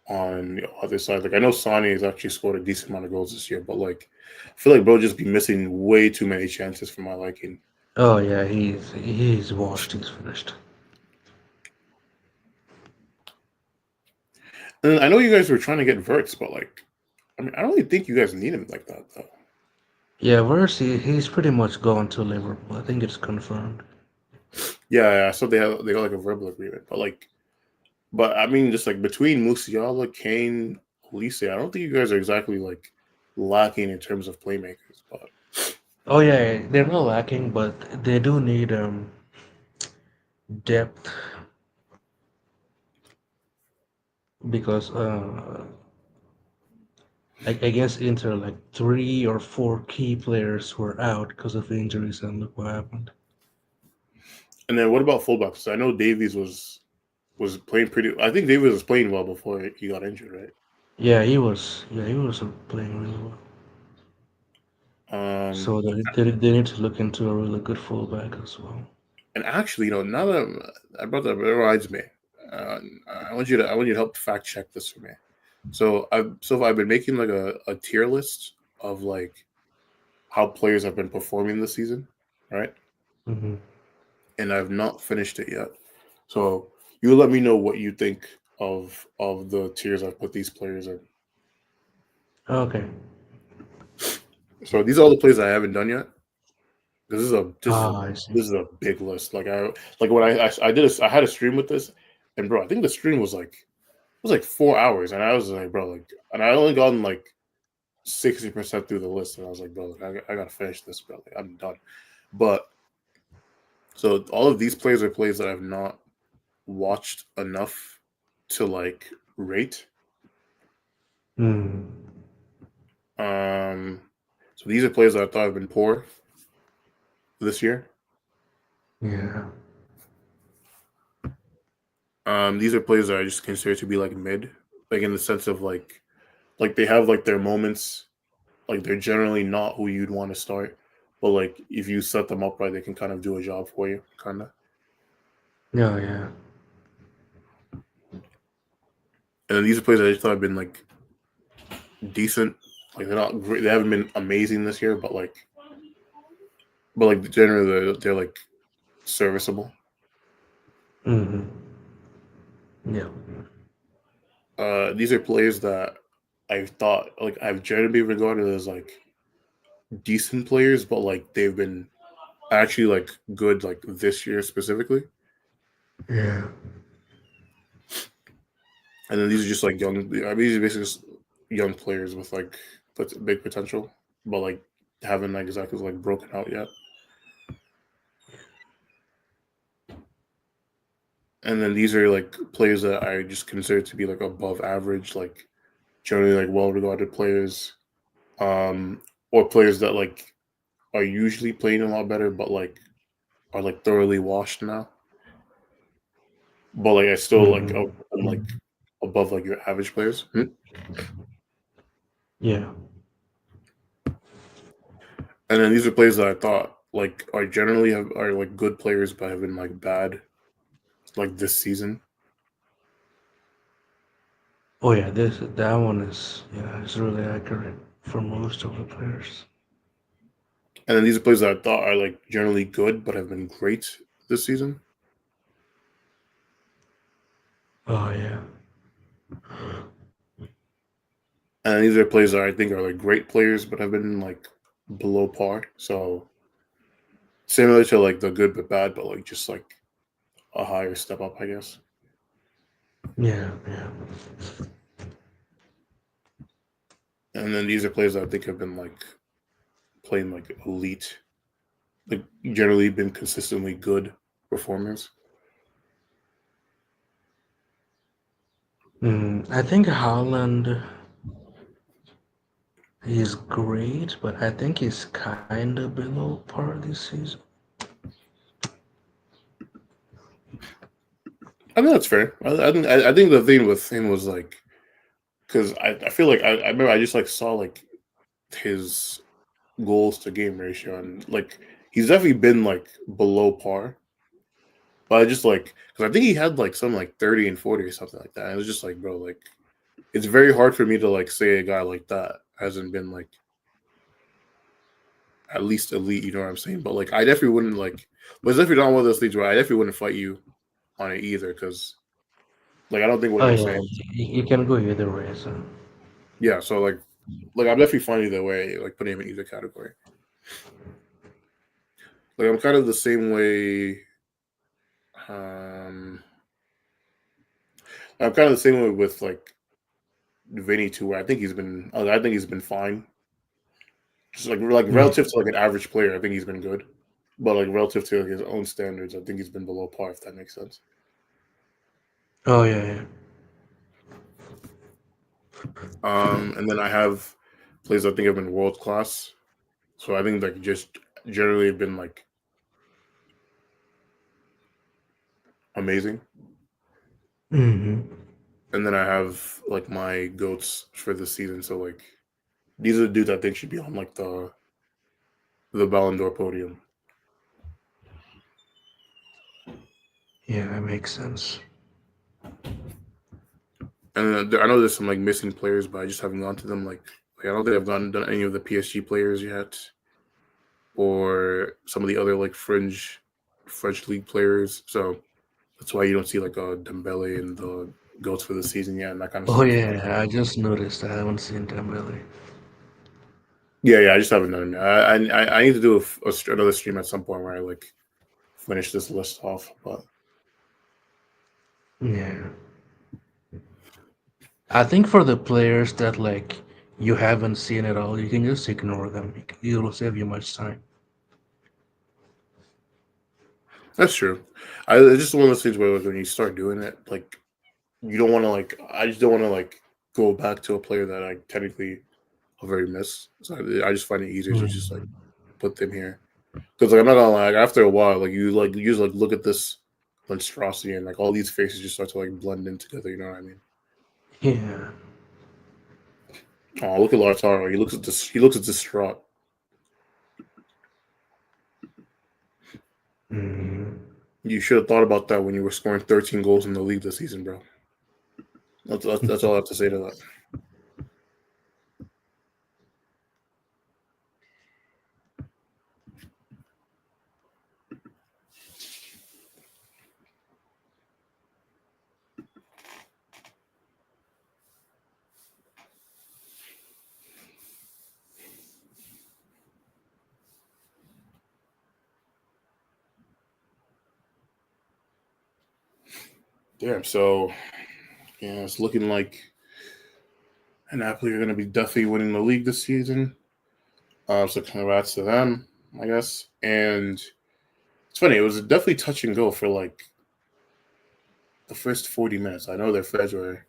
S1: on the other side. Like I know Sonny has actually scored a decent amount of goals this year, but like I feel like bro just be missing way too many chances for my liking.
S4: Oh yeah, he's washed. He's finished.
S1: And I know you guys were trying to get Verts, but like I mean I don't really think you guys need him like that though.
S4: Yeah, Verse, he's pretty much gone to Liverpool. I think it's confirmed.
S1: Yeah, so they got like a verbal agreement, but I mean just like between Musiala, Kane, Olise, I don't think you guys are exactly like lacking in terms of playmakers. But
S4: Oh yeah, they're not lacking, but they do need depth because I guess Inter like three or four key players were out because of injuries, and look what happened.
S1: and then what about fullbacks? I know Davies was playing pretty. I think Davies was playing well before he got injured, right?
S4: Yeah, he was. Yeah, he was playing really well.
S1: Um,
S4: So they need to look into a really good fullback as well.
S1: and actually, now that I brought that, up, it reminds me. Uh, I want you to help fact check this for me. I've been making like a tier list of like how players have been performing this season, right?
S4: Hmm.
S1: And I've not finished it yet. So you let me know what you think of the tiers I've put these players in.
S4: Okay.
S1: So these are all the players I haven't done yet.
S4: Ah, I see.
S1: This is a big list. Like when I had a stream with this, and bro, I think the stream was like 4 hours, and I was like, bro, like, and I only gotten like 60% through the list, and I was like, bro, like, I gotta finish this, bro. Like, I'm done. But so all of these plays are plays that I've not watched enough to like rate.
S4: Hmm.
S1: Um, so these are plays that I thought have been poor this year.
S4: Yeah.
S1: These are plays that I just consider to be like mid, like in the sense of like they have like their moments. Like they're generally not who you'd want to start, but like if you set them up right, they can kind of do a job for you, kind of.
S4: Yeah, yeah.
S1: And then these are plays I just thought have been like decent. Like they're not great. They haven't been amazing this year, but like generally they're like serviceable.
S4: Hmm. Yeah.
S1: These are players that I thought like I've generally regarded as like decent players, but like they've been actually like good like this year specifically.
S4: Yeah.
S1: And then these are just like young. I mean, these are basically just young players with like big potential, but like haven't like exactly like broken out yet. And then these are like players that I just consider to be like above average, like generally like well regarded players, um, or players that like are usually playing a lot better, but like are like thoroughly washed now, but like I still like
S4: Mm,
S1: I'm like above like your average players.
S4: yeah.
S1: And then these are players that I thought like are generally are like good players, but have been like bad like this season.
S4: Oh yeah, this that one is yeah, it's really accurate for most of the players.
S1: And then these are players that I thought are like generally good, but have been great this season.
S4: Oh yeah.
S1: And then these are players that I think are like great players, but have been like below par. So similar to like the good but bad, but like just like a higher step up, I guess.
S4: Yeah, yeah.
S1: And then these are players that I think have been like playing like elite, like generally been consistently good performers.
S4: I think Haaland is great, but I think he's kind of below par this season.
S1: I think that's fair. I think the thing with him was like because I feel like I remember I just like saw like his goals to game ratio and like he's definitely been like below par. But I just like because I think he had like some like 30 and 40 or something like that. And it was just like, bro, like it's very hard for me to like say a guy like that hasn't been like at least elite, you know what I'm saying? But like I definitely wouldn't like but it's definitely not one of those things where I definitely wouldn't fight you on it either, because like I don't think what
S4: Oh
S1: you're
S4: yeah,
S1: saying
S4: he can go either way. So
S1: yeah, so like I'm definitely fine either way, like putting him in either category. Like I'm kind of the same way. Um, I'm kind of the same way with like Vinny too, where I think he's been fine. Just like
S4: yeah.
S1: relative to like an average player, I think he's been good. But like relative to his own standards, I think he's been below par. If that makes sense.
S4: Oh yeah, yeah.
S1: And then I have players I think have been world class. So I think like just generally have been like amazing.
S4: hmm
S1: And then I have like my goats for this season. So like these are the dudes I think should be on like the Ballon d'Or podium.
S4: Yeah, that makes sense.
S1: And I know there's some like missing players, but I just haven't gone to them. Like I don't think I've done any of the PSG players yet, or some of the other like French league players. So that's why you don't see like Dembele and the goats for the season yet and that kind of
S4: Oh
S1: stuff.
S4: yeah, I just noticed I haven't seen Dembele.
S1: Yeah, I just haven't done it. I need to do another stream at some point where I like finish this list off. But
S4: Yeah. I think for the players that like you haven't seen at all, you can just ignore them. It'll save you much time.
S1: that's true. It's just one of those things where like, when you start doing it, like you don't want to like. I just don't want to like go back to a player that I technically already miss. So I just find it easier to just like
S4: Mm.
S1: put them here. Because like I'm not gonna lie, like, after a while, you just like look at this monstrosity and like all these faces just start to like blend in together. You know what I mean?
S4: Yeah.
S1: Oh, look at Lautaro. He looks at this. He looks at distraught.
S4: Mm.
S1: You should have thought about that when you were scoring 13 goals in the league this season, bro. That's all I have to say to that. Damn. So yeah, it's looking like Napoli are going to be definitely winning the league this season. So congrats to them, I guess. And it's funny. It was definitely touch and go for like the first 40 minutes. I know their fans were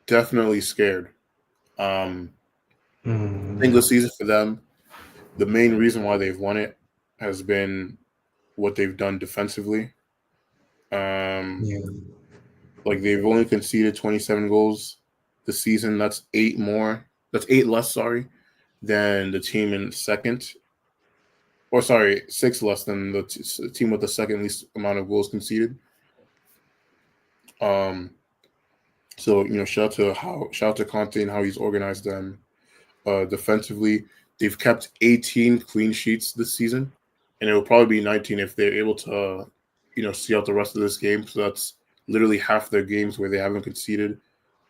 S1: definitely scared. Um, I think
S4: Yeah.
S1: this season for them, the main reason why they've won it has been what they've done defensively. Um,
S4: Yeah.
S1: like they've only conceded 27 goals this season. That's eight more. That's eight less. Sorry, than the team in second, or sorry, six less than the team with the second least amount of goals conceded. Um, so shout out to Conte and how he's organized them defensively. They've kept 18 clean sheets this season, and it will probably be 19 if they're able to, see out the rest of this game. So that's literally half their games where they haven't conceded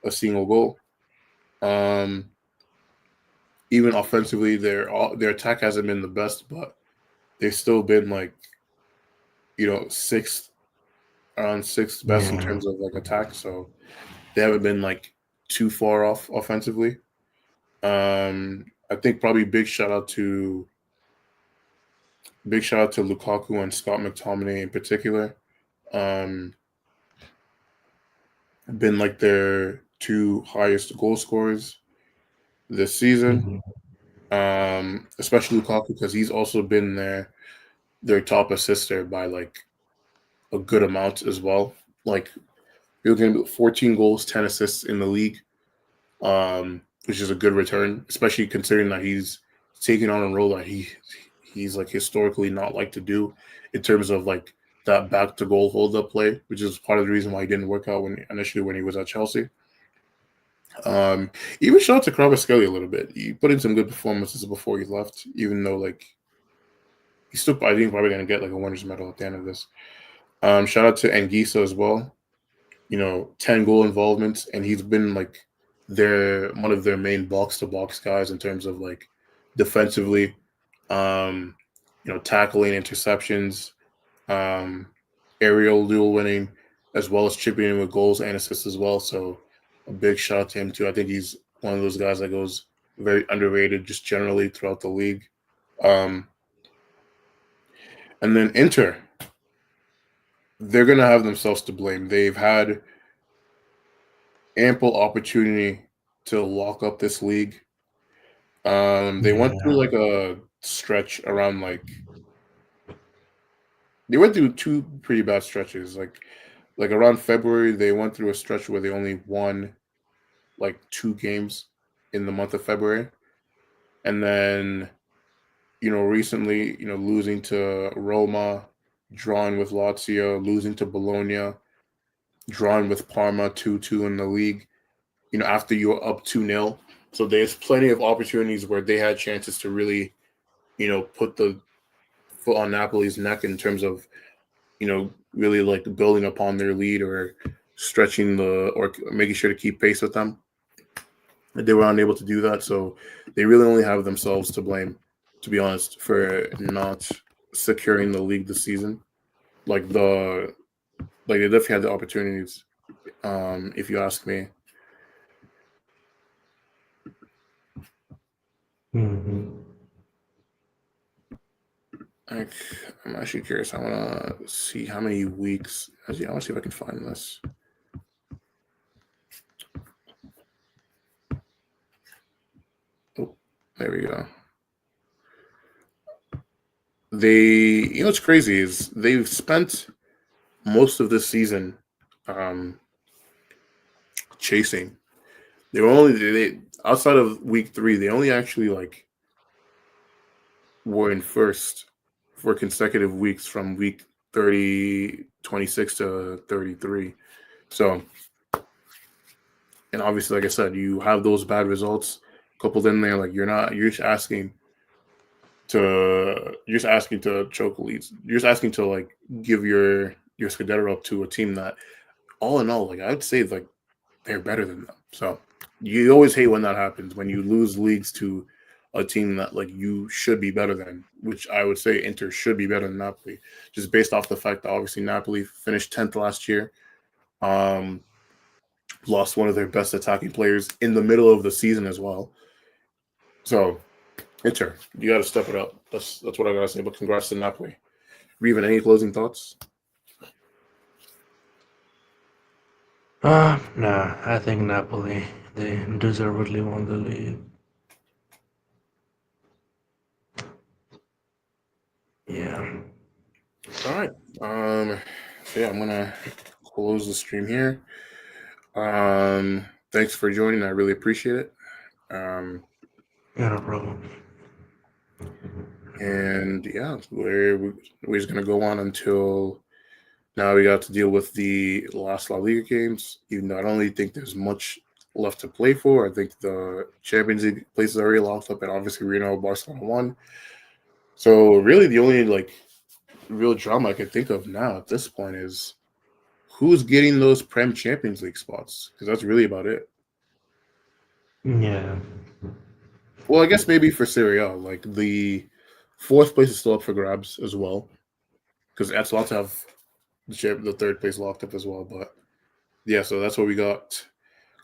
S1: a single goal. Um, Even offensively, their attack hasn't been the best, but they've still been like sixth, around sixth best in
S4: Yeah.
S1: terms of like attack. So they haven't been like too far off offensively. I think probably big shout out to Lukaku and Scott McTominay in particular. Um, been like their two highest goal scorers this season.
S4: Mhm.
S1: Especially Lukaku because he's also been their top assister by like a good amount as well. Like you're looking at 14 goals, 10 assists in the league, which is a good return, especially considering that he's taking on a role that he's like historically not like to do in terms of like that back to goal hold up play, which is part of the reason why he didn't work out when he was at Chelsea. Um, Even shout out to Kvaratskhelia a little bit. He put in some good performances before he left, even though like he's still I think probably gonna get like a winners medal at the end of this. Shout out to Anguissa as well. 10 goal involvements, and he's been like their one of their main box to box guys in terms of like defensively, um, tackling interceptions, um, aerial duel winning, as well as chipping in with goals and assists as well. So a big shout out to him too. I think he's one of those guys that goes very underrated just generally throughout the league. Um, and then Inter, they're gonna have themselves to blame. They've had ample opportunity to lock up this league. They went through
S4: Yeah.
S1: like a stretch around like they went through two pretty bad stretches. Like around February, they went through a stretch where they only won like two games in the month of February, and then recently losing to Roma, drawing with Lazio, losing to Bologna, drawing with Parma 2-2 in the league. After you were up 2-0. So there's plenty of opportunities where they had chances to really, put the foot on Napoli's neck in terms of, really like building upon their lead or stretching or making sure to keep pace with them. They were unable to do that. So they really only have themselves to blame, to be honest, for not securing the league this season. Like they definitely had the opportunities, if you ask me.
S4: Mhm.
S1: Like, I'm actually curious. I want to see how many weeks. Actually, I want to see if I can find this. Oh, there we go. What's crazy is they've spent most of this season um, chasing. They outside of week 3, they only actually like were in first for consecutive weeks from week 26 to 33. So, and obviously, like I said, you have those bad results coupled in there. Like you're just asking to choke leads. You're just asking to like give your Scudetto up to a team that, all in all, like I would say, like they're better than them. So you always hate when that happens when you lose leagues to a team that like you should be better than, which I would say Inter should be better than Napoli, just based off the fact that obviously Napoli finished 10th last year. Um, Lost one of their best attacking players in the middle of the season as well. So Inter, you got to step it up. That's what I gotta say. But congrats to Napoli. Reven, any closing thoughts?
S4: Nah, I think Napoli, they deservedly won the league. Yeah.
S1: All right. So yeah, I'm gonna close the stream here. Thanks for joining. I really appreciate it. Um,
S4: Yeah, no problem.
S1: and yeah, we're just gonna go on until now. We got to deal with the last La Liga games. Even though I don't really think there's much left to play for. I think the Champions League places are already locked up, and obviously Real Barcelona won. So really, the only like real drama I can think of now at this point is who's getting those Prem Champions League spots, because that's really about it.
S4: Yeah.
S1: Well, I guess maybe for Serie A, like the fourth place is still up for grabs as well, because that's lots to have the third place locked up as well. But yeah, so that's what we got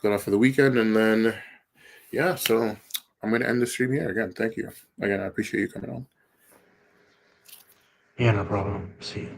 S1: going on for the weekend, and then yeah, so I'm gonna end the stream here again. Thank you again. I appreciate you coming on.
S4: Yeah, no problem. See you.